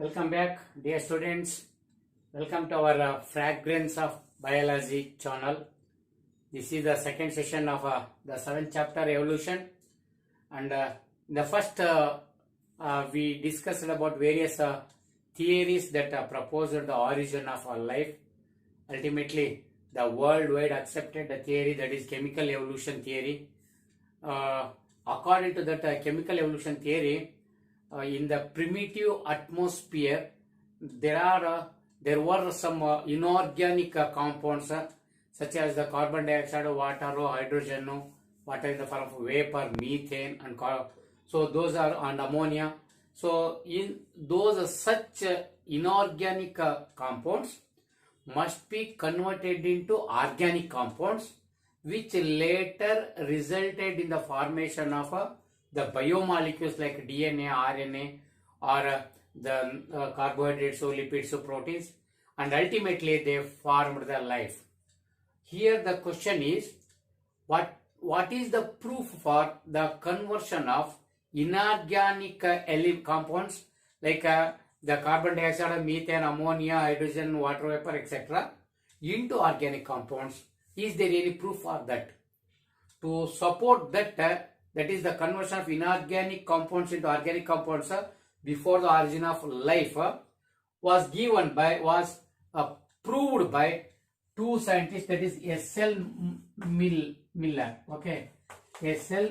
Welcome back, dear students. Welcome to our Fragrance of Biology channel. This is the second session of the seventh chapter, Evolution. And in the first, we discussed about various theories that proposed the origin of our life. Ultimately, the worldwide accepted the theory, that is chemical evolution theory. According to that chemical evolution theory, in the primitive atmosphere, there were some inorganic compounds such as the carbon dioxide, water, hydrogen, water in the form of vapor, methane, and so those are and ammonia. So in those such inorganic compounds must be converted into organic compounds, which later resulted in the formation of the biomolecules like DNA, RNA, or the carbohydrates, lipids, proteins, and ultimately they formed the life. Here the question is, what is the proof for the conversion of inorganic compounds like the carbon dioxide, methane, ammonia, hydrogen, water vapor, etc. into organic compounds? Is there any proof for that? To support that, that is the conversion of inorganic compounds into organic compounds before the origin of life, was proved by two scientists, that is S.L. Miller, okay, S.L.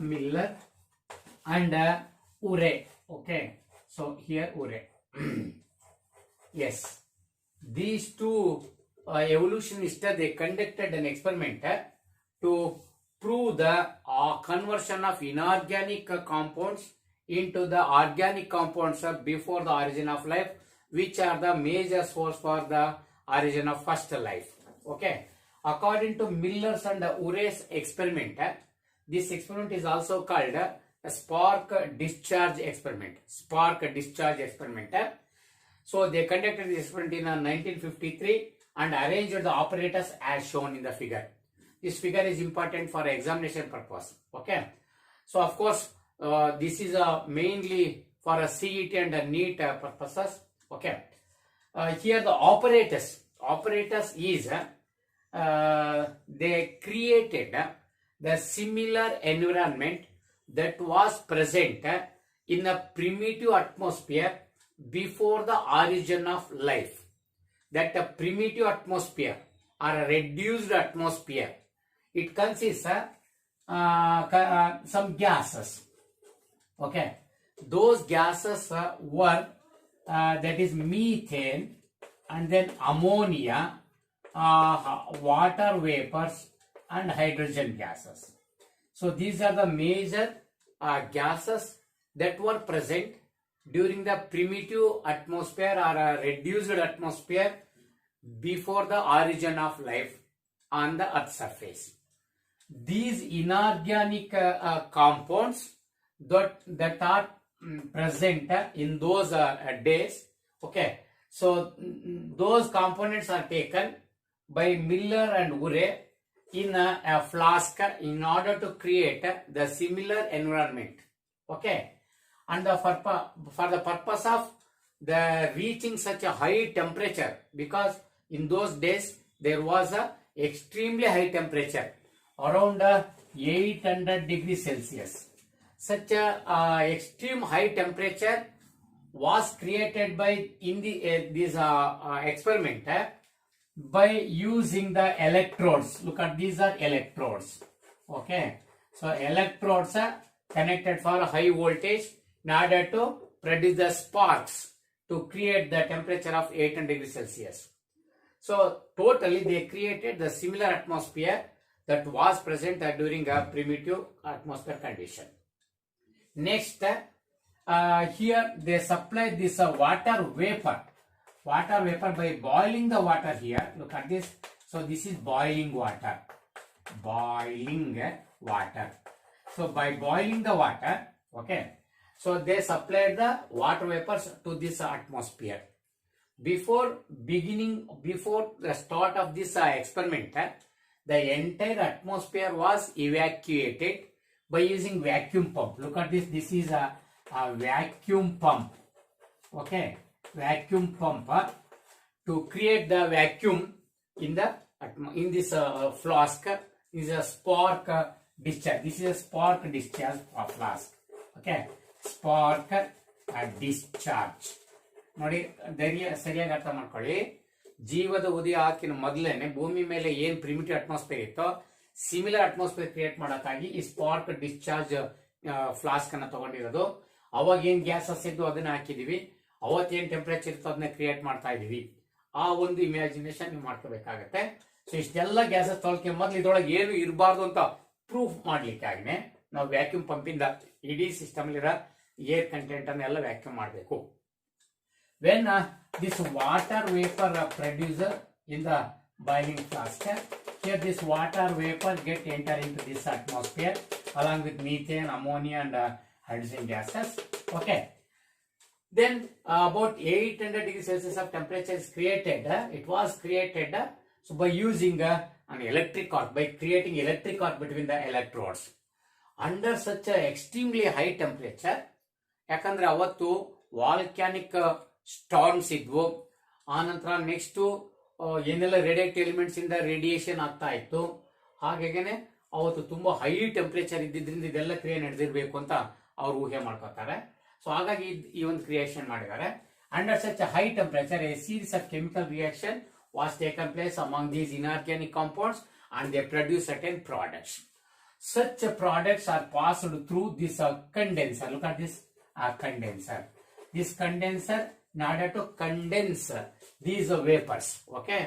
Miller and Urey, okay. So here Urey. Yes, these two evolutionists, they conducted an experiment to prove the conversion of inorganic compounds into the organic compounds before the origin of life, which are the major source for the origin of first life. Okay. According to Miller's and Urey's experiment, this experiment is also called a spark discharge experiment. So they conducted this experiment in 1953 and arranged the apparatus as shown in the figure. This figure is important for examination purpose. Okay. So of course, this is mainly for a CET and a NEET purposes. Okay. Here the apparatus is they created the similar environment that was present in a primitive atmosphere before the origin of life. That a primitive atmosphere or a reduced atmosphere, it consists some gases. Okay, those gases were that is methane, and then ammonia, water vapors, and hydrogen gases. So these are the major gases that were present during the primitive atmosphere or a reduced atmosphere before the origin of life on the earth's surface. These inorganic compounds that are present in those days, okay, so those components are taken by Miller and Urey in a flask in order to create the similar environment. Okay, and for the purpose of the reaching such a high temperature, because in those days there was a extremely high temperature around 800 degrees Celsius. Such a extreme high temperature was created by in this experiment by using the electrodes. Look at, these are electrodes. Okay, so electrodes are connected for a high voltage in order to produce the sparks to create the temperature of 800 degrees Celsius. So totally they created the similar atmosphere that was present during a primitive atmosphere condition. Next, here they supply this water vapor by boiling the water here. Look at this. So this is boiling water. So by boiling the water, okay, so they supplied the water vapors to this atmosphere. Before the start of this experiment, the entire atmosphere was evacuated by using vacuum pump. Look at this. This is a vacuum pump. Okay, vacuum pump to create the vacuum in the in this flask is a spark discharge. This is a spark discharge flask. Okay, spark discharge. ನೋಡಿ ಸರಿಯಾಗಿ ಅರ್ಥ ಮಾಡ್ಕೊಳ್ಳಿ. ಜೀವದ ಉದಯ ಹಾಕಿನ ಮೊದಲೇನೆ ಭೂಮಿ ಮೇಲೆ ಏನ್ primitive atmosphere ಇತ್ತೋ ಸಿಮಿಲರ್ ಅಟ್ಮಾಸ್ಫಿಯರ್ ಕ್ರಿಯೇಟ್ ಮಾಡೋಕ್ಕಾಗಿ ಈ ಸ್ಪಾರ್ಕ್ ಡಿಸ್ಚಾರ್ಜ್ ಫ್ಲಾಸ್ಕ್ ಅನ್ನ ತಗೊಂಡಿರೋದು. ಅವಾಗ ಏನ್ ಗ್ಯಾಸಸ್ ಇದ್ದು ಅದನ್ನ ಹಾಕಿದೀವಿ, ಅವತ್ತೇನ್ ಟೆಂಪರೇಚರ್ ಇತ್ತು ಅದನ್ನ ಕ್ರಿಯೇಟ್ ಮಾಡ್ತಾ ಇದೀವಿ. ಆ ಒಂದು ಇಮ್ಯಾಜಿನೇಷನ್ ನೀವು ಮಾಡ್ಕೋಬೇಕಾಗತ್ತೆ. ಸೊ ಇಷ್ಟೆಲ್ಲ ಗ್ಯಾಸಸ್ ತೊಳಕೆ ಮೊದಲು ಇದ್ರೊಳಗೆ ಏನು ಇರಬಾರ್ದು ಅಂತ ಪ್ರೂಫ್ ಮಾಡ್ಲಿಕ್ಕೆ ಆಗಿನೇ ನಾವು ವ್ಯಾಕ್ಯೂಮ್ ಪಂಪ್ ಇಂದ ಇಡೀ ಸಿಸ್ಟಮ್ ಇರೋ ಏರ್ ಕಂಟೆಂಟ್ ಅನ್ನೆಲ್ಲ ವ್ಯಾಕ್ಯೂಮ್ ಮಾಡಬೇಕು. When this water vapor producer in the boiling flask, here this water vapor get enter into this atmosphere along with methane, ammonia and hydrogen gases. Okay. Then about 800 degrees Celsius of temperature is created. It was created so by using an electric arc, by creating electric arc between the electrodes. Under such a extremely high temperature, ಯಾಕಂದ್ರೆ ಅವತ್ತು volcanic storms ಇದ್ವು. ಆನಂತರ next ಏನೆಲ್ಲ radiative elements ಇಂದ radiation ಆಗ್ತಾ ಇತ್ತು. ಹಾಗೇನೆ ಅವತ್ತು ತುಂಬಾ ಹೈ ಟೆಂಪರೇಚರ್ ಇದ್ದಿದ್ರಿಂದ ಇದೆಲ್ಲ ಕ್ರಿಯೆ ನಡೆದಿರ್ಬೇಕು ಅಂತ ಅವ್ರು ಊಹೆ ಮಾಡ್ಕೋತಾರೆ. ಸೊ ಹಾಗಾಗಿ ಈ ಒಂದು ಕ್ರಿಯೇಷನ್ ಮಾಡಿದ್ದಾರೆ. Under such high temperature A series of chemical reaction was taken place among these inorganic compounds and they produce certain products. Such products are passed through this condenser. Look at this condenser. This condenser in order to condense these vapors. Okay,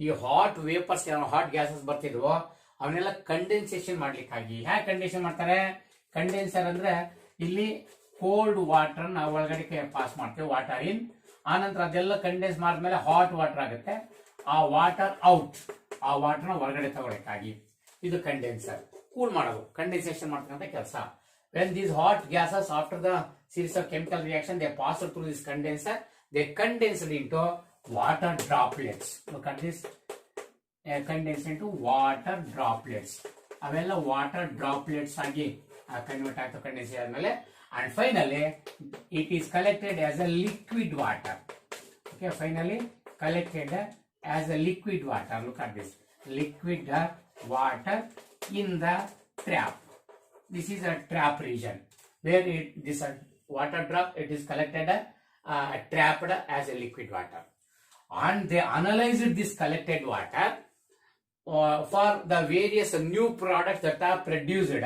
ಈ hot vapours hot gases ಬರ್ತಿದ್ವು ಅವನ್ನೆಲ್ಲ condensation ಮಾಡ್ಲಿಕ್ಕಾಗಿ ಹೇಗೆ condensation ಮಾಡ್ತಾರೆ? Condenser ಅಂದ್ರೆ ಇಲ್ಲಿ cold water ನ ಒಳಗಡೆ pass ಮಾಡ್ತೇವೆ, ವಾಟರ್ ಇನ್. ಆನಂತರ ಅದೆಲ್ಲ ಕಂಡೆನ್ಸ್ ಮಾಡಿದ್ಮೇಲೆ ಹಾಟ್ ವಾಟರ್ ಆಗುತ್ತೆ. ಆ ವಾಟರ್ ಔಟ್, ಆ ವಾಟರ್ ನ ಹೊರಗಡೆ ತಗೊಳಕ್ಕಾಗಿ ಇದು ಕಂಡೆನ್ಸರ್. ಕೂಲ್ ಮಾಡೋದು, ಕಂಡೆನ್ಸೇಷನ್ ಮಾಡ್ತಕ್ಕಂಥ ಕೆಲಸ. When these hot gases after the series of chemical reaction they pass through this condenser, they condensed into water droplets. Look at this, condensed into water droplets. ಅವೆಲ್ಲ water droplets ಆಗಿ convert ಆಗ್ತಾ condense ಆದ್ಮೇಲೆ and finally it is collected as a liquid water. Okay, finally collected as a liquid water. Look at this, liquid water in the trap. This is a trap region where this water drop it is collected trapped as a liquid water, and they analyzed this collected water for the various new products that are produced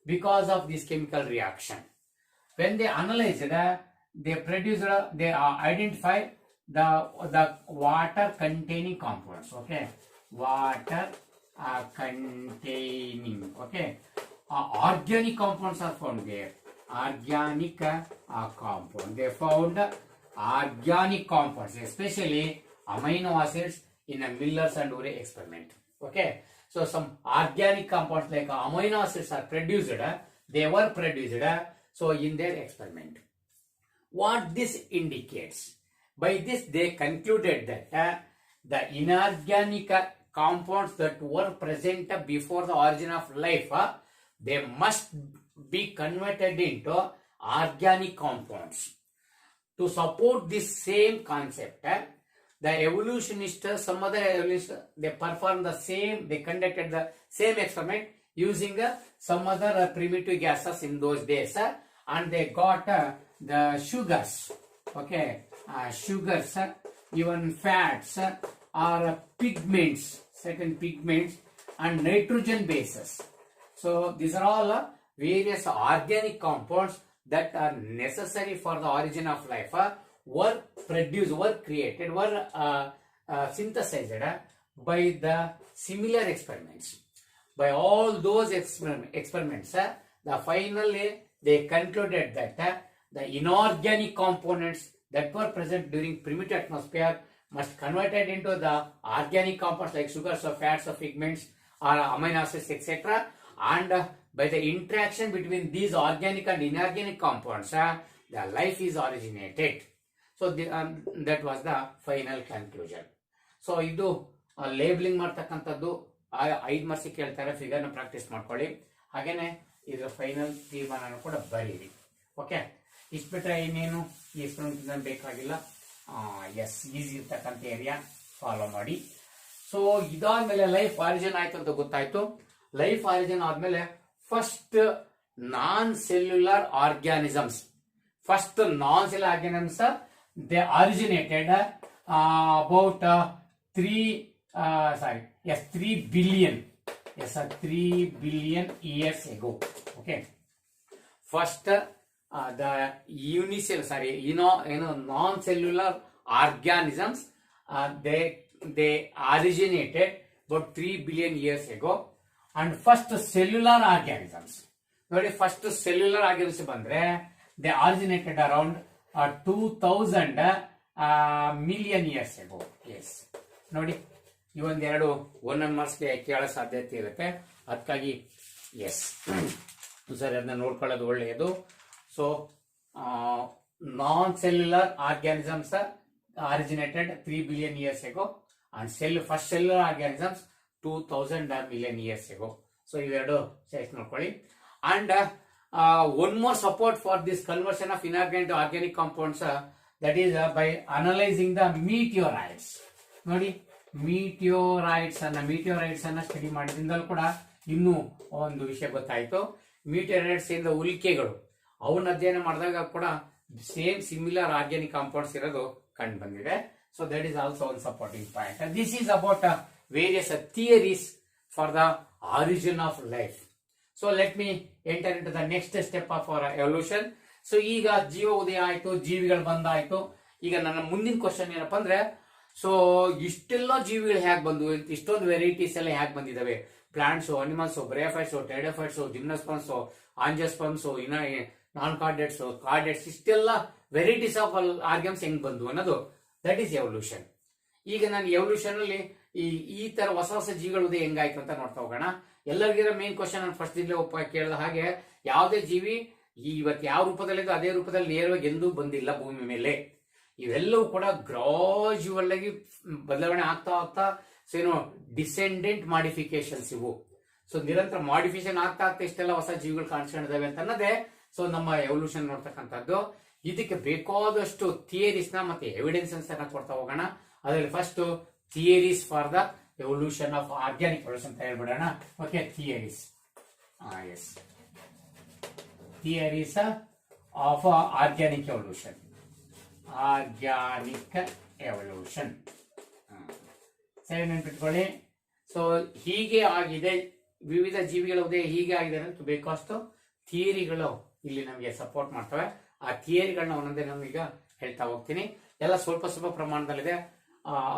because of this chemical reaction. When they analyzed, they produced, they identified the water containing compounds. Okay, water containing. Okay, organic compounds are found there. Organic compound. They found organic compounds, especially amino acids in a Miller's and Urey experiment. Okay, so some organic compounds like amino acids are produced. They were produced. So in their experiment, what this indicates? By this, they concluded that the inorganic compounds that were present before the origin of life, they must be converted into organic compounds. To support this same concept, the evolutionists, some other evolutionists, they performed the same, they conducted the same experiment using some other primitive gases in those days, and they got the sugars. Okay, sugars, even fats, or pigments, certain pigments, and nitrogen bases. So these are all various organic compounds that are necessary for the origin of life, were produced, were created, were synthesized by the similar experiments. By all those experiments, finally they concluded that the inorganic components that were present during primitive atmosphere must converted into the organic compounds like sugars or fats or pigments or amino acids, etc. And by the interaction between these organic and inorganic compounds, the life is originated. So that was the final conclusion. So ಇದು labelling ಮಾಡ್ತಕ್ಕಂಥದ್ದು 5 marks ಕೇಳ್ತಾರೆ. ಫಿಗರ್ನ practice ಮಾಡ್ಕೊಳ್ಳಿ. ಹಾಗೇನೆ ಇದರ final ತೀರ್ಮಾನ ಕೂಡ ಬರೀರಿ. Okay, ಇಷ್ಟು ಬಿಟ್ರೆ ಇನ್ನೇನು ಎಷ್ಟು ಬೇಕಾಗಿಲ್ಲ. ಎಸ್, ಈಸಿ ಇರ್ತಕ್ಕಂಥ ಏರಿಯಾ ಫಾಲೋ ಮಾಡಿ. ಸೊ ಇದಾದ್ಮೇಲೆ ಲೈಫ್ ಆರಿಜಿನ್ ಆಯ್ತು ಅಂತ ಗೊತ್ತಾಯ್ತು. ಲೈಫ್ ಆರಿಜಿನ್ ಆದ್ಮೇಲೆ first non cellular organisms. First non cellular organisms they originated about 3 billion. Yes, 3 billion years ago. Okay. First, the non-cellular organisms, they originated about 3 billion years ago. And first cellular organisms. First cellular organisms bandre, they originated around 2000 million years ago. Yes. ನೋಡಿ, ಇವೊಂದೆರಡು ಒಂದೊಂದು ಮಾರ್ಕ್ಸ್ಗೆ ಕೇಳೋ ಸಾಧ್ಯತೆ ಇರುತ್ತೆ. ಅದಕ್ಕಾಗಿ S ಸರಿ, ಅದನ್ನ ನೋಡ್ಕೊಳ್ಳೋದು ಒಳ್ಳೆಯದು. So non cellular organisms originated 3 billion years ago and first cellular organisms 2000 million years ago. So ಇವೆರಡು ಸೆಲೆಕ್ಟ್ ನೋಡ್ಕೊಳ್ಳಿ. And one more support for this conversion of inorganic to organic compounds, that is by analyzing the meteorites. ನೋಡಿ, meteorites ಅನ್ನ study ಮಾಡಿದ್ರಿಂದಲೂ ಕೂಡ ಇನ್ನೂ ಒಂದು ವಿಷಯ ಗೊತ್ತಾಯ್ತು. ಮೀಟಿಯೋರೈಟ್ಸ್ ಇಂದ ಉಲ್ಕೆಗಳು, ಅವನ್ನ ಅಧ್ಯಯನ ಮಾಡಿದಾಗ ಕೂಡ ಸೇಮ್ ಸಿಮಿಲರ್ ಆರ್ಗ್ಯಾನಿಕ್ ಕಾಂಪೌಂಡ್ಸ್ ಇರೋದು ಕಂಡು ಬಂದಿದೆ. So that is also one supporting point. This is about various theories for the origin of life. So let me enter into the next step of our evolution. So ಈಗ ಜೀವ ಉದಯ ಆಯ್ತು, ಜೀವಿಗಳು ಬಂದಾಯ್ತು. ಈಗ ನನ್ನ ಮುಂದಿನ ಕ್ವಶನ್ ಏನಪ್ಪಾ ಅಂದ್ರೆ, ಸೊ ಇಷ್ಟೆಲ್ಲ ಜೀವಿಗಳು ಹೇಗೆ ಬಂದು, ಇಷ್ಟೊಂದು ವೆರೈಟೀಸ್ ಎಲ್ಲ ಹೇಗೆ ಬಂದಿದಾವೆ? Plants, animals, bryophytes, pteridophytes, gymnosperms, angiosperms, non chordates, chordates, ಇಷ್ಟೆಲ್ಲ ವೆರೈಟೀಸ್ ಆಫ್ ಆರ್ಗನ್ಸ್ ಹೆಂಗ್ ಬಂದು ಅನ್ನೋದು, ದಟ್ ಈಸ್ ಎವಲ್ಯೂಷನ್. ಈಗ ನಾನು ಎವಲ್ಯೂಷನ್ ಅಲ್ಲಿ ಈ ತರ ಹೊಸ ಹೊಸ ಜೀವಿಗಳು ಉದಯ ಹೆಂಗಾಯ್ತು ಅಂತ ನೋಡ್ತಾ ಹೋಗೋಣ. ಎಲ್ಲರಿಗಿರೋ ಮೇನ್ ಕ್ವಶನ್ ನಾನು ಫಸ್ಟ್ ದಿನ ಕೇಳಿದ ಹಾಗೆ, ಯಾವುದೇ ಜೀವಿ ಇವತ್ತು ಯಾವ ರೂಪದಲ್ಲಿದ್ದು ಅದೇ ರೂಪದಲ್ಲಿ ನೇರವಾಗಿ ಎಂದೂ ಬಂದಿಲ್ಲ ಭೂಮಿ ಮೇಲೆ. ಇವೆಲ್ಲವೂ ಕೂಡ ಗ್ರಾಜುವಲ್ ಆಗಿ ಬದಲಾವಣೆ ಆಗ್ತಾ ಸೊ ಏನು ಡಿಸೆಂಡೆಂಟ್ ಮಾಡಿಫಿಕೇಶನ್ಸ್ ಇವು. ಸೊ ನಿರಂತರ ಮಾಡಿಫಿಕೇಶನ್ ಆಗ್ತಾ ಇಷ್ಟೆಲ್ಲ ಹೊಸ ಜೀವಿಗಳು ಕಾಣಿಸ್ಕೊಂಡಿದ್ದಾವೆ ಅಂತ ಅನ್ನೋದೇ ಸೊ ನಮ್ಮ ಎವಲ್ಯೂಷನ್ ನೋಡ್ತಕ್ಕಂಥದ್ದು. ಇದಕ್ಕೆ ಬೇಕಾದಷ್ಟು ಥಿಯರೀಸ್ ನ ಮತ್ತೆ ಎವಿಡೆನ್ಸಸ್ ಅನ್ನ ಕೊಡ್ತಾ ಹೋಗೋಣ. ಅದರಲ್ಲಿ first theories for the evolution of organic evolution ಅಂತ ಹೇಳ್ಬಿಡೋಣ. Okay, theories. Yes, theories of organic evolution. Organic evolution ಸರಿ ನೆನ್ಪಿಟ್ಕೊಳ್ಳಿ. ಸೊ ಹೀಗೆ ಆಗಿದೆ, ವಿವಿಧ ಜೀವಿಗಳ ಉದಯ ಹೀಗೆ ಆಗಿದೆ ಅಂತ ಬೇಕಷ್ಟು ಥಿಯರಿಗಳು ಇಲ್ಲಿ ನಮಗೆ ಸಪೋರ್ಟ್ ಮಾಡ್ತವೆ. ಆ ಥಿಯರಿಗಳನ್ನ ಒಂದೊಂದೇ ನಮೀಗ ಹೇಳ್ತಾ ಹೋಗ್ತೀನಿ. ಎಲ್ಲ ಸ್ವಲ್ಪ ಸ್ವಲ್ಪ ಪ್ರಮಾಣದಲ್ಲಿದೆ.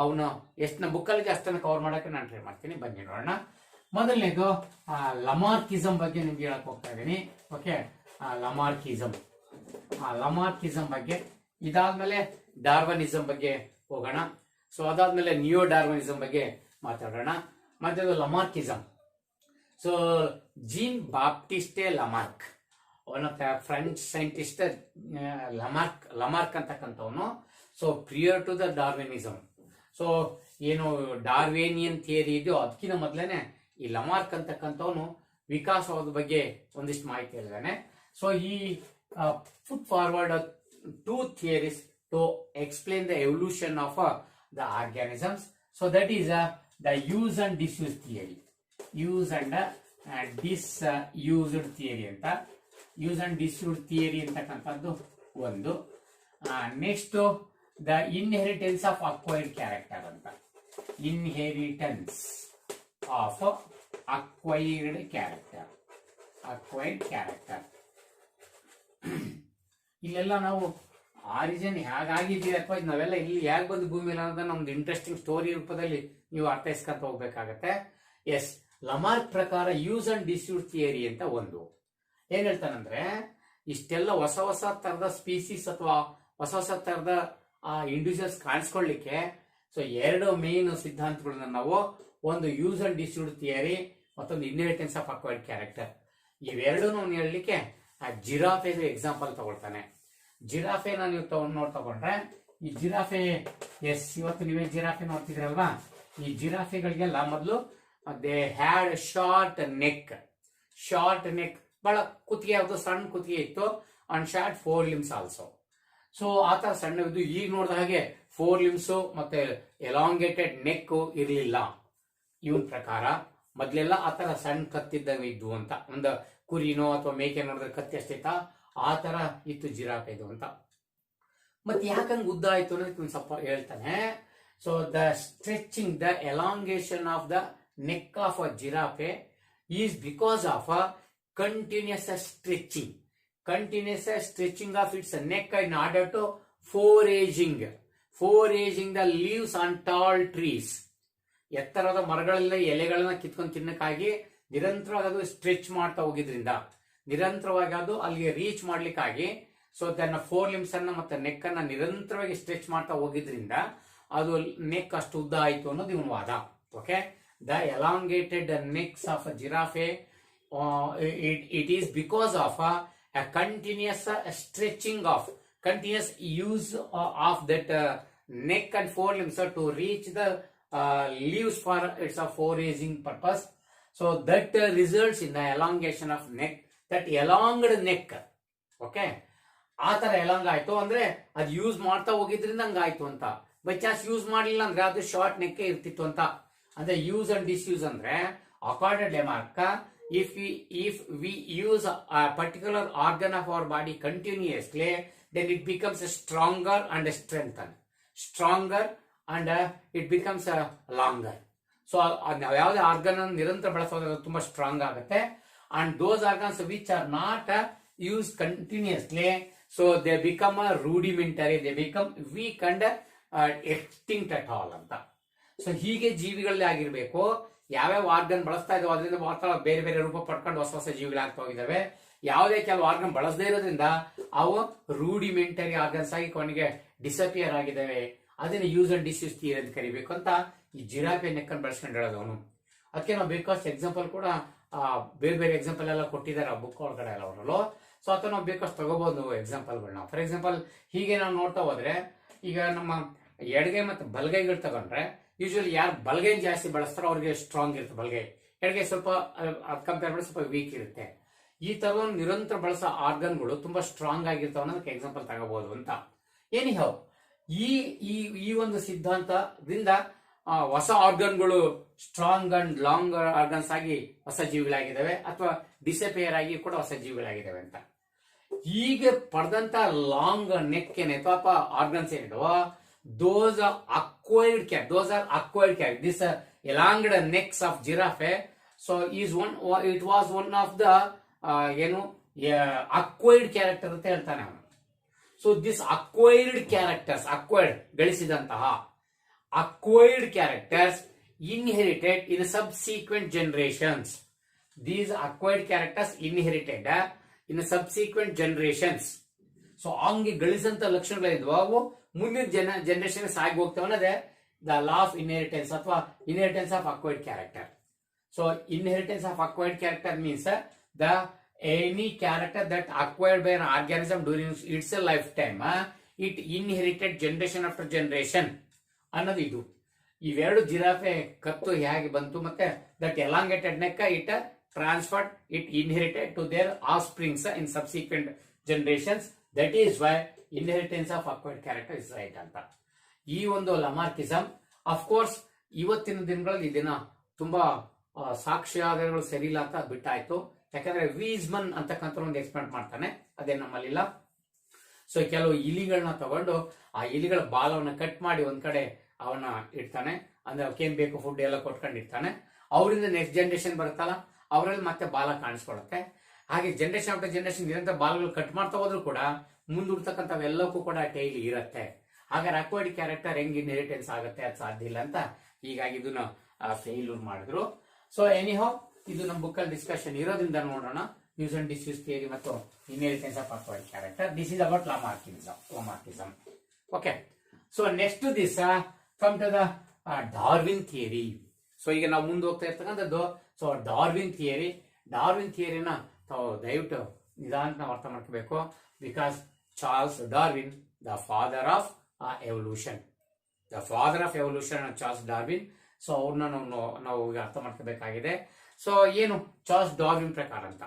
ಅವನ್ನ ಎಷ್ಟು ಬುಕ್ಕಲ್ಲಿದೆ ಅಷ್ಟನ್ನು ಕವರ್ ಮಾಡಕ್ಕೆ ನಾನು ಟ್ರೈ ಮಾಡ್ತೀನಿ. ಬನ್ನಿ ನೋಡೋಣ. ಮೊದಲನೇದು ಲಮಾರ್ಕಿಸಮ್ ಬಗ್ಗೆ ನಿಮ್ಗೆ ಹೇಳಕ್ ಹೋಗ್ತಾ ಇದ್ದೀನಿ. ಓಕೆ, ಲಮಾರ್ಕಿಸಮ್ ಬಗ್ಗೆ. ಇದಾದ್ಮೇಲೆ ಡಾರ್ವನಿಸಮ್ ಬಗ್ಗೆ ಹೋಗೋಣ. ಸೊ ಅದಾದ್ಮೇಲೆ ನಿಯೋ ಡಾರ್ವನಿಸಮ್ ಬಗ್ಗೆ ಮಾತಾಡೋಣ. ಮತ್ತೆ Lamarckism. So Jean Baptiste Lamarck, one of the French scientist Lamarck ಅಂತಕ್ಕಂಥವನು. So prior to the Darwinism, so ಏನು ಡಾರ್ವೇನಿಯನ್ ಥಿಯರಿ ಇದೆಯೋ ಅದಕ್ಕಿಂತ ಮೊದಲೇನೆ ಈ ಲಮಾರ್ಕ್ ಅಂತಕ್ಕಂಥವನು ವಿಕಾಸವಾದ ಬಗ್ಗೆ ಒಂದಿಷ್ಟು ಮಾಹಿತಿ ಹೇಳಿದಾನೆ. ಸೊ ಈ ಪುಟ್ forward two theories to explain the evolution of the organisms. So that is the use and disuse theory. Use and disused theory ಅಂತ. use and disuse theory ಅಂತಕ್ಕಂಥದ್ದು ಒಂದು. Next the inheritance of acquired character ಅಂತ. Inheritance of acquired character. ಇಲ್ಲೆಲ್ಲ ನಾವು origin ಹೇಗಾಗಿದ್ದೀರಪ್ಪ, ನಾವೆಲ್ಲ ಇಲ್ಲಿ ಹೇಗೆ ಬಂದು ಭೂಮಿ ಮೇಲೆ ಅನ್ನೋದನ್ನ ನಮ್ದು ಇಂಟ್ರೆಸ್ಟಿಂಗ್ ಸ್ಟೋರಿ ರೂಪದಲ್ಲಿ ನೀವು ಅರ್ಥೈಸ್ಕೊಂತ ಹೋಗ್ಬೇಕಾಗತ್ತೆ. ಎಸ್, ಲಮಾರ್ಕ್ ಪ್ರಕಾರ ಯೂಸ್ ಅಂಡ್ ಡಿಸ್ಯೂಸ್ ಥಿಯರಿ ಅಂತ ಒಂದು ಏನ್ ಹೇಳ್ತಾನಂದ್ರೆ, ಇಷ್ಟೆಲ್ಲ ಹೊಸ ಹೊಸ ತರದ ಸ್ಪೀಸೀಸ್ ಅಥವಾ ಹೊಸ ಹೊಸ ತರದ ಇಂಡಿವಿಜುವಲ್ಸ್ ಕಾಣಿಸ್ಕೊಳ್ಳಿಕ್ಕೆ ಸೊ ಎರಡು ಮೇನ್ ಸಿದ್ಧಾಂತಗಳನ್ನ ನಾವು, ಒಂದು ಯೂಸ್ ಅಂಡ್ ಡಿಸ್ಯೂಸ್ ಥಿಯರಿ, ಮತ್ತೊಂದು ಇನ್ಹೆರಿಟೆನ್ಸ್ ಆಫ್ ಅಕ್ವೈರ್ಡ್ ಕ್ಯಾರೆಕ್ಟರ್. ಇವೆರಡೂ ಹೇಳಲಿಕ್ಕೆ ಜಿರಾಫೆ ಎಕ್ಸಾಂಪಲ್ ತಗೊಳ್ತಾನೆ. ಜಿರಾಫೆನ ನೀವು ತಗೊಂಡ್ರೆ ಈ ಜಿರಾಫೆ, ಎಸ್ ಇವತ್ತು ನೀವೇ ಜಿರಾಫೆ ನೋಡ್ತಿದ್ರಲ್ವಾ, ಈ ಜಿರಾಫೆಗಳಿಗೆಲ್ಲ ಮೊದಲು ದೇ ಹ್ಯಾಡ್ ಶಾರ್ಟ್ ನೆಕ್. ಬಹಳ ಕುತ್ತಿಗೆ, ಯಾವುದು ಸಣ್ಣ ಕುತ್ತಿಗೆ ಇತ್ತು. And short 4 limbs also. So ಆತರ ಸಣ್ಣವಿದ್ದು ಈಗ ನೋಡಿದ ಹಾಗೆ 4 limbs ಮತ್ತೆ ಎಲಾಂಗೇಟೆಡ್ ನೆಕ್ ಇರಲಿಲ್ಲ ಇವನ್ ಪ್ರಕಾರ. ಮೊದ್ಲೆಲ್ಲ ಆತರ ಸಣ್ಣ ಕತ್ತಿದ್ದಂಗೆ ಇದ್ವು ಅಂತ, ಒಂದು ಕುರಿನೋ ಅಥವಾ ಮೇಕೆ ನೋಡಿದ್ರೆ ಕತ್ತಿ ಅಷ್ಟೈತಾ ಆ ತರ ಇತ್ತು ಜಿರಾಫೆ ಇದು ಅಂತ. ಮತ್ತೆ ಯಾಕಂಗ್ ಉದ್ದ ಆಯ್ತು ಅನ್ನೋದಕ್ಕೆ ಸ್ವಲ್ಪ ಹೇಳ್ತಾನೆ. So the stretching, the elongation of the neck of a giraffe is because of a continuous stretching. Continuous stretching of its neck in order to foraging the leaves on tall trees. ಎತ್ತರದ ಮರಗಳಲ್ಲಿ ಎಲೆಗಳನ್ನ ಕಿತ್ಕೊಂಡು ತಿನ್ನಕ್ಕಾಗಿ ನಿರಂತರವಾಗಿ ಅದು stretch ಮಾಡ್ತಾ ಹೋಗಿದ್ರಿಂದ, ನಿರಂತರವಾಗಿ ಅದು ಅಲ್ಲಿಗೆ ರೀಚ್ ಮಾಡ್ಲಿಕ್ಕಾಗಿ, ಸೊ ತನ್ನ 4 limbs ಅನ್ನ ಮತ್ತೆ ನೆಕ್ ಅನ್ನ ನಿರಂತರವಾಗಿ ಸ್ಟ್ರೆಚ್ ಮಾಡ್ತಾ ಹೋಗಿದ್ರಿಂದ ಅದು ನೆಕ್ ಅಷ್ಟು ಉದ್ದ ಆಯ್ತು ಅನ್ನೋದು ಇವನ್ ವಾದ. Okay, the elongated next of giraffe it is because of a continuous stretching of, continuous use of that neck and 4 limbs to reach the leaves for its foraging purpose. So that results in the elongation of neck, that elonged neck. Okay, ಆ ತರ along ಆಯ್ತು ಅಂದ್ರೆ ಅದು use ಮಾಡ್ತಾ ಹೋಗಿದ್ರಿಂದ ಹಂಗಾಯ್ತು ಅಂತ. By chance use ಮಾಡಲಿಲ್ಲ ಅಂದ್ರೆ ಅದು ಶಾರ್ಟ್ ನೆಕ್ ಇರ್ತಿತ್ತು ಅಂತ. ಅಂದ್ರೆ ಯೂಸ್ ಅಂಡ್ ಡಿಸ್ಯೂಸ್ ಅಂದ್ರೆ accorded ಲೆಮಾರ್ಕ್, if we use a particular organ of our body continuously, then it becomes stronger and strengthened, it becomes longer. So ನಾವು ಯಾವುದೇ ಆರ್ಗನ್ ಅನ್ನು ನಿರಂತರ ಬಳಸೋದ್ರೆ ತುಂಬಾ ಸ್ಟ್ರಾಂಗ್ ಆಗುತ್ತೆ. and those organs which are not used continuously, so they become rudimentary, they become weak and extinct at all ಅಂತ. So ಹೀಗೆ ಜೀವಿಗಳಲ್ಲಿ ಆಗಿರ್ಬೇಕು. ಯಾವ್ಯಾವ ಆರ್ಗನ್ ಬಳಸ್ತಾ ಇದಾವೆ ಅದರಿಂದ ಮಾತ್ರ ಬೇರೆ ಬೇರೆ ರೂಪ ಪಡ್ಕೊಂಡು ಹೊಸ ಹೊಸ ಜೀವಿಗಳಾಗ್ತಾ ಹೋಗಿದ್ದಾವೆ. ಯಾವುದೇ ಕೆಲವು ಆರ್ಗನ್ ಬಳಸದೇ ಇರೋದ್ರಿಂದ ಅವು ರೂಡಿಮೆಂಟರಿ ಆರ್ಗನ್ಸ್ ಆಗಿ ಕೊನೆಗೆ ಡಿಸಪಿಯರ್ ಆಗಿದ್ದಾವೆ. ಅದನ್ನ ಯೂಸ್ ಅಂಡ್ ಡಿಸ್ಯೂಸ್ ಥಿಯರಿ ಅಂತ ಕರಿಬೇಕು ಅಂತ ಈ ಜಿರಾಫೆ ನೆಕ್ ಅನ್ನು ಬಳಸ್ಕೊಂಡು ಹೇಳೋದು ಅವನು. ಅದಕ್ಕೆ ನಾವು ಬೇಕಷ್ಟು ಎಕ್ಸಾಂಪಲ್ ಕೂಡ ಬೇರೆ ಬೇರೆ ಎಕ್ಸಾಂಪಲ್ ಎಲ್ಲ ಕೊಟ್ಟಿದ್ದಾರೆ ಆ ಬುಕ್ ಒಳಗಡೆ ಎಲ್ಲ ಅವರಲ್ಲೂ. ಸೊ ಅಥವಾ ನಾವು ಬೇಕಷ್ಟು ತಗೋಬಹುದು ಎಕ್ಸಾಂಪಲ್ಗಳನ್ನ. ಫಾರ್ ಎಕ್ಸಾಂಪಲ್ ಹೀಗೆ ನಾವು ನೋಡ್ತಾ ಹೋದ್ರೆ ಈಗ ನಮ್ಮ ಎಡಗೈ ಮತ್ತು ಬಲಗೈಗಳು ತಗೊಂಡ್ರೆ ಯೂಶುವಲಿ ಯಾರು ಬಲಗೈ ಜಾಸ್ತಿ ಬಳಸ್ತಾರೋ ಅವ್ರಿಗೆ ಸ್ಟ್ರಾಂಗ್ ಇರುತ್ತೆ ಬಲಗೈ, ಎಡಗೈ ಸ್ವಲ್ಪ ಕಂಪೇರ್ ಮಾಡಿ ಸ್ವಲ್ಪ ವೀಕ್ ಇರುತ್ತೆ. ಈ ತರ ನಿರಂತರ ಬಳಸೋ ಆರ್ಗನ್ಗಳು ತುಂಬಾ ಸ್ಟ್ರಾಂಗ್ ಆಗಿರ್ತಾವ ಅನ್ನೋದಕ್ಕೆ ಎಕ್ಸಾಂಪಲ್ ತಗೋಬಹುದು ಅಂತ. ಎನಿಹೌ ಈ ಒಂದು ಸಿದ್ಧಾಂತದಿಂದ ಹೊಸ ಆರ್ಗನ್ಗಳು ಸ್ಟ್ರಾಂಗ್ ಅಂಡ್ ಲಾಂಗ್ ಆರ್ಗನ್ಸ್ ಆಗಿ ಹೊಸ ಜೀವಿಗಳಾಗಿದ್ದಾವೆ, ಅಥವಾ ಡಿಸಪಿಯರ್ ಆಗಿ ಕೂಡ ಹೊಸ ಜೀವಿಗಳಾಗಿದ್ದಾವೆ ಅಂತ. ಹೀಗೆ ಪಡೆದಂತ ಲಾಂಗ್ ನೆಕ್ ಏನಾಯ್ತು ಅಥವಾ organs ಏನಿದಾವೋ those are acquired characters. This elonged necks of giraffe, so it was one of the acquired character ಅಂತ ಹೇಳ್ತಾನೆ ಅವನು. ಸೊ ದಿಸ್ ಗಳಿಸಿದಂತಹ acquired characters inherited in subsequent generations. These acquired characters inherited in subsequent generations. So ಹಂಗೆ ಗಳಿಸಿದಂತ ಲಕ್ಷಣಗಳಿದ್ವು ಅವು ಮುಂದಿನ generation ಸಾಗಿ ಹೋಗ್ತಾವ ಅನ್ನೋದೇ ದ ಲಾ ಆಫ್ ಇನ್ಹೆರಿಟೆನ್ಸ್ ಅಥವಾ inheritance of acquired character. So inheritance of acquired character means the any character that acquired by an organism during its lifetime, it inherited generation after generation ಅನ್ನೋದು ಇದು. ಇವೆರಡು ಜಿರಾಫೆ ಕತ್ತು ಹೇಗೆ ಬಂತು ಮತ್ತೆ that elongated neck it transferred, it inherited to their offsprings in subsequent generations. That is Y inheritance of acquired character is right ಅಂತ. ಈ ಒಂದು ಲಮಾರ್ಕಿಸಮ್ ಅಫ್ಕೋರ್ಸ್ ಇವತ್ತಿನ ದಿನಗಳಲ್ಲಿ ಇದನ್ನ ತುಂಬಾ ಸಾಕ್ಷ್ಯಾಧಾರಗಳು ಸರಿ ಇಲ್ಲ ಅಂತ ಬಿಟ್ಟಾಯ್ತು. ಯಾಕಂದ್ರೆ ವೀಸ್ಮನ್ ಅಂತಕ್ಕಂಥ ಒಂದು ಎಕ್ಸ್ಪೆರಿಮೆಂಟ್ ಮಾಡ್ತಾನೆ, ಅದೇ ನಮ್ಮಲ್ಲಿಲ್ಲ. ಸೊ ಕೆಲವು ಇಲಿಗಳನ್ನ ತಗೊಂಡು ಆ ಇಲಿಗಳ ಬಾಲವನ್ನ ಕಟ್ ಮಾಡಿ ಒಂದ್ ಕಡೆ ಅವನ್ನ ಇಡ್ತಾನೆ, ಅಂದ್ರೆ ಅವಕ್ಕೇನ್ ಬೇಕು ಫುಡ್ ಎಲ್ಲ ಕೊಟ್ಕೊಂಡು ಇರ್ತಾನೆ. ಅವರಿಂದ ನೆಕ್ಸ್ಟ್ ಜನರೇಷನ್ ಬರುತ್ತಲ್ಲ ಅವರಲ್ಲಿ ಮತ್ತೆ ಬಾಲ ಕಾಣಿಸ್ಕೊಳುತ್ತೆ. ಹಾಗೆ ಜನರೇಷನ್ ಆಫ್ಟರ್ ಜನರೇಷನ್ ನಿರಂತರ ಬಾಲಗಳು ಕಟ್ ಮಾಡ್ತಾ ಹೋದ್ರು ಕೂಡ ಮುಂದೂಡ್ತಕ್ಕಂಥವೆಲ್ಲಕ್ಕೂ ಕೂಡ ಟೈಲ್ ಇರುತ್ತೆ. ಹಾಗಾದ್ರೆ ಅಕ್ವೈರ್ಡ್ ಕ್ಯಾರೆಕ್ಟರ್ ಹೆಂಗ್ ಇನ್ಹೆರಿಟೆನ್ಸ್ ಆಗುತ್ತೆ, ಅದು ಸಾಧ್ಯ ಇಲ್ಲ ಅಂತ ಹೀಗಾಗಿ ಇದನ್ನ ಫೇಲ್ಯೂರ್ ಮಾಡಿದ್ರು. ಸೊ ಎನಿಹೌ ಇದು ನಮ್ಮ ಬುಕ್ ಅಲ್ಲಿ ಡಿಸ್ಕಷನ್ ಇರೋದ್ರಿಂದ ನೋಡೋಣ ಯೂಸ್ ಅಂಡ್ ಡಿಸ್ಯೂಸ್ ಥಿಯರಿ ಮತ್ತು inheritance of acquired character. This is about Lamarckism. Okay, so next this come to the Darwin theory. So ಈಗ ನಾವು ಮುಂದೆ ಹೋಗ್ತಾ ಇರ್ತಕ್ಕಂಥದ್ದು ಸೊ ಡಾರ್ವಿನ್ ಥಿಯರಿನ ತಾವು ದಯವಿಟ್ಟು ನಿಧಾನ ನಾವು ಅರ್ಥ ಮಾಡ್ಕೋಬೇಕು. Because Charles Darwin, the father of evolution, Charles Darwin. So ಅವ್ರನ್ನ ನಾವು ಈಗ ಅರ್ಥ ಮಾಡ್ಕೋಬೇಕಾಗಿದೆ. ಸೊ ಏನು ಚಾರ್ಲ್ಸ್ ಡಾರ್ವಿನ್ ಪ್ರಕಾರ ಅಂತ?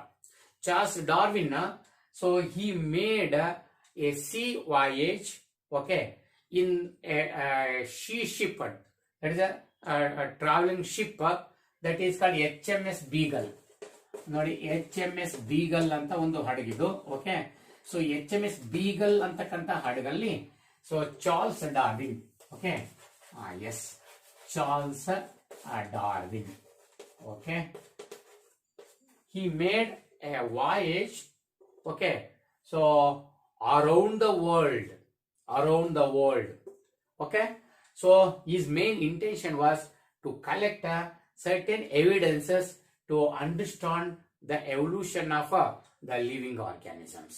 Charles Darwin So he made a sea voyage, okay, in a sea ship. That is a traveling ship that is called HMS Beagle. ನೋಡಿ HMS Beagle ಅಂತ ಒಂದು ಹಡಗಿದು. ಓಕೆ, ಸೊ HMS Beagle ಅಂತಕ್ಕಂಥ ಹಡಗಲ್ಲಿ so Charles Darwin, okay, yes, Charles Darwin, okay, he made a voyage, okay, so around the world, okay. So his main intention was to collect certain evidences to understand the evolution of the living organisms.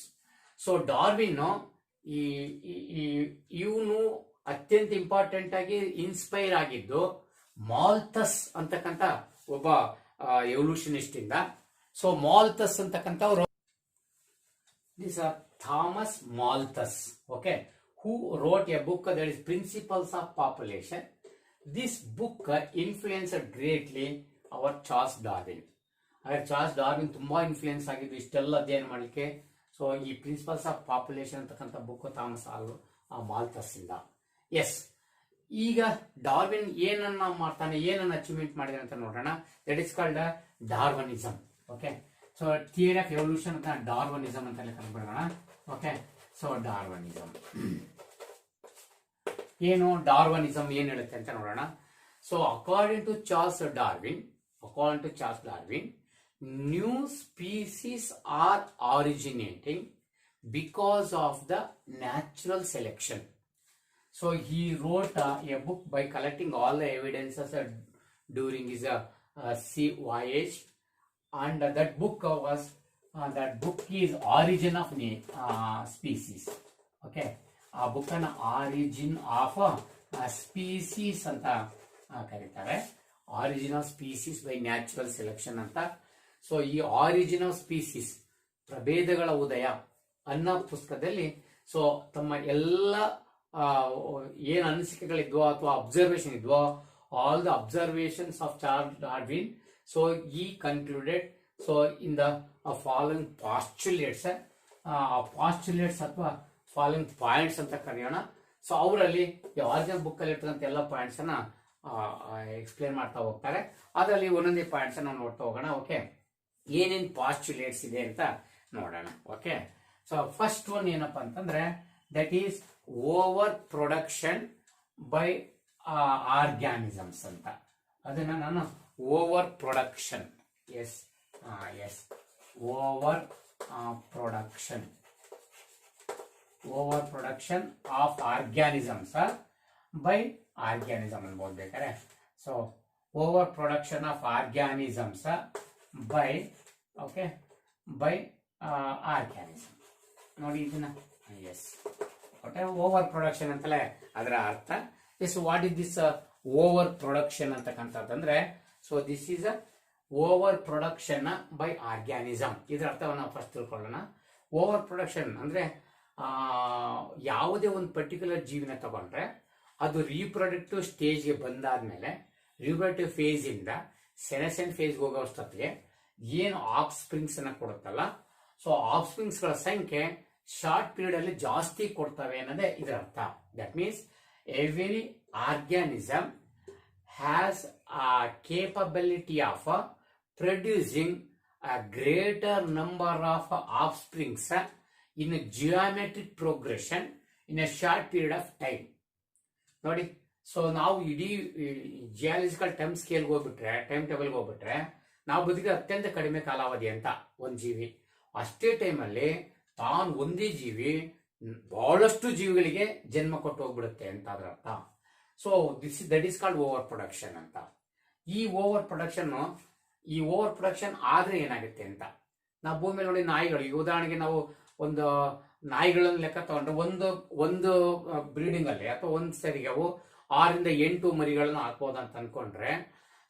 So Darwin ಇವನು ಅತ್ಯಂತ important ಆಗಿ inspire ಆಗಿದ್ದು ಮಾಲ್ಥಸ್ ಅಂತಕ್ಕಂಥ ಒಬ್ಬ evolutionist ಇಂದ. So Malthus ಅಂತಕ್ಕಂಥವ್ರು, this are Thomas Malthus, okay, who wrote a book that is Principles of Population. This book influenced greatly our Charles Darwin. Charles Darwin ತುಂಬಾ influence ಆಗಿದ್ದು ಇಷ್ಟೆಲ್ಲ ಅಧ್ಯಯನ ಮಾಡಲಿಕ್ಕೆ. ಸೊ ಈ ಪ್ರಿನ್ಸಿಪಲ್ಸ್ ಆಫ್ ಪಾಪ್ಯುಲೇಷನ್ ಅಂತಕ್ಕಂಥ book Thomas ಮಾಲ್ಥಸ್ ಇಂದ. S, ಈಗ Darwin ಏನನ್ನ ಮಾಡ್ತಾನೆ, ಏನನ್ನ ಅಚೀವ್ಮೆಂಟ್ ಮಾಡಿದಾನೆ ಅಂತ ನೋಡೋಣ. That is called Darwinism, okay. So theory of evolution ಅಂತ ಡಾರ್ವನಿಸಮ್ ಅಂತ ಕರೆದ್ಬಿಡೋಣ, ಓಕೆ. ಸೊ ಡಾರ್ವನಿಸಮ್ ಏನು, ಡಾರ್ವನಿಸಮ್ ಏನ್ ಹೇಳುತ್ತೆ ಅಂತ ನೋಡೋಣ. So according to Charles Darwin, new species are originating because of the natural selection. So he wrote a book by collecting all the evidences during his sea voyage, and that book is Origin of Species. Okay, ಆ book ಅನ್ನ origin of species ಅಂತ ಕರೀತಾರೆ. Origin of species by natural selection ಅಂತ. So ಈ origin of species, ಪ್ರಭೇದಗಳ ಉದಯ ಅನ್ನೋ ಪುಸ್ತಕದಲ್ಲಿ so ತಮ್ಮ ಎಲ್ಲ ಏನ್ ಅನಿಸಿಕೆಗಳಿದ್ವೋ ಅಥವಾ ಅಬ್ಸರ್ವೇಷನ್ ಇದ್ವೋ, all the observations of Charles Darwin, so ಈ concluded so in the following postulates, ಅಥವಾ ಫಾಲೋಯಿಂಗ್ ಪಾಯಿಂಟ್ಸ್ ಅಂತ ಕರೆಯೋಣ. ಸೊ ಅವರಲ್ಲಿ ಈ ಆರಿಜಿನಲ್ ಬುಕ್ ಅಲ್ಲಿ ಇರ್ತಕ್ಕಂಥ ಎಲ್ಲ ಪಾಯಿಂಟ್ಸ್ ಅನ್ನ ಎಕ್ಸ್ಪ್ಲೇನ್ ಮಾಡ್ತಾ ಹೋಗ್ತಾರೆ. ಅದರಲ್ಲಿ ಒಂದೊಂದೇ ಪಾಯಿಂಟ್ಸ್ ನಾವು ನೋಡ್ತಾ ಹೋಗೋಣ. ಓಕೆ, ಏನೇನ್ ಪಾಸ್ಚುಲೇಟ್ಸ್ ಇದೆ ಅಂತ ನೋಡೋಣ. ಓಕೆ, ಸೊ ಫಸ್ಟ್ ಒನ್ ಏನಪ್ಪಾ ಅಂತಂದ್ರೆ that is over production by organisms ಅಂತ. ಅದನ್ನ ನಾನು over production, yes, over production of organisms by organism ಅನ್ಬೋದು ಬೇಕಾರೆ. So over production of organisms by organism. ನೋಡಿ ಇದನ್ನ, ಎಸ್, ಒಟ್ಟೆ ಓವರ್ ಪ್ರೊಡಕ್ಷನ್ ಅಂತಲೇ ಅದರ ಅರ್ಥ. Yes, what is this over production ಅಂತಕ್ಕಂಥದ್ದಂದ್ರೆ, so this is a over production by organism. ಇದರ ಅರ್ಥವನ್ನು ಫಸ್ಟ್ ತಿಳ್ಕೊಳ್ಳೋಣ. ಓವರ್ ಪ್ರೊಡಕ್ಷನ್ ಅಂದ್ರೆ ಯಾವುದೇ ಒಂದು ಪರ್ಟಿಕ್ಯುಲರ್ ಜೀವಿನ ತಗೊಂಡ್ರೆ ಅದು ರೀಪ್ರೊಡಕ್ಟಿವ್ ಸ್ಟೇಜ್ಗೆ ಬಂದಾದ್ಮೇಲೆ ರಿಪ್ರೊಡಕ್ಟಿವ್ ಫೇಸ್ ಇಂದ ಸೆನೆಸೆಂಟ್ ಫೇಸ್ಗೆ ಹೋಗೋಷ್ಟೊತ್ತಿಗೆ ಏನು ಆಫ್ ಸ್ಪ್ರಿಂಗ್ಸ್ ಅನ್ನ ಕೊಡುತ್ತಲ್ಲ, ಸೊ ಆಫ್ ಸ್ಪ್ರಿಂಗ್ಸ್ ಗಳ ಸಂಖ್ಯೆ ಶಾರ್ಟ್ ಪೀರಿಯಡ್ ಅಲ್ಲಿ ಜಾಸ್ತಿ ಕೊಡ್ತವೆ ಅನ್ನೋದೇ ಇದರ ಅರ್ಥ. That means every organism has a capability of producing a greater number of offsprings in a geometric progression in a short period of time. ನೋಡಿ, ಸೊ ನಾವು ಇಡೀ ಜಿಯಾಲಜಿಕಲ್ ಟೈಮ್ ಸ್ಕೇಲ್ ಹೋಗ್ಬಿಟ್ರೆ, ಟೈಮ್ ಟೇಬಲ್ ಹೋಗ್ಬಿಟ್ರೆ, ನಾವು ಬದುಕಿದ ಅತ್ಯಂತ ಕಡಿಮೆ ಕಾಲಾವಧಿ ಅಂತ ಒಂದ್ ಜೀವಿ. ಅಷ್ಟೇ ಟೈಮಲ್ಲಿ ತಾನು ಒಂದೇ ಜೀವಿ ಬಹಳಷ್ಟು ಜೀವಿಗಳಿಗೆ ಜನ್ಮ ಕೊಟ್ಟು ಹೋಗ್ಬಿಡುತ್ತೆ ಅಂತ ಅದರ ಅರ್ಥ. So that is called over production ಅಂತ. ಈ ಓವರ್ ಪ್ರೊಡಕ್ಷನ್ ಆದ್ರೆ ಏನಾಗುತ್ತೆ ಅಂತ ನಾವು ಭೂಮಿ ಮೇಲೆ ನೋಡಿ, ನಾಯಿಗಳು, ಈ ಉದಾಹರಣೆಗೆ ನಾವು ಒಂದು ನಾಯಿಗಳನ್ನು ಲೆಕ್ಕ ತಗೊಂಡ್ರೆ ಒಂದು ಬ್ರೀಡಿಂಗ್ ಅಲ್ಲಿ ಅಥವಾ ಒಂದ್ ಸರಿಗೆ ಅವು 6 ರಿಂದ 8 ಮರಿಗಳನ್ನು ಹಾಕ್ಬೋದಂತ ಅನ್ಕೊಂಡ್ರೆ,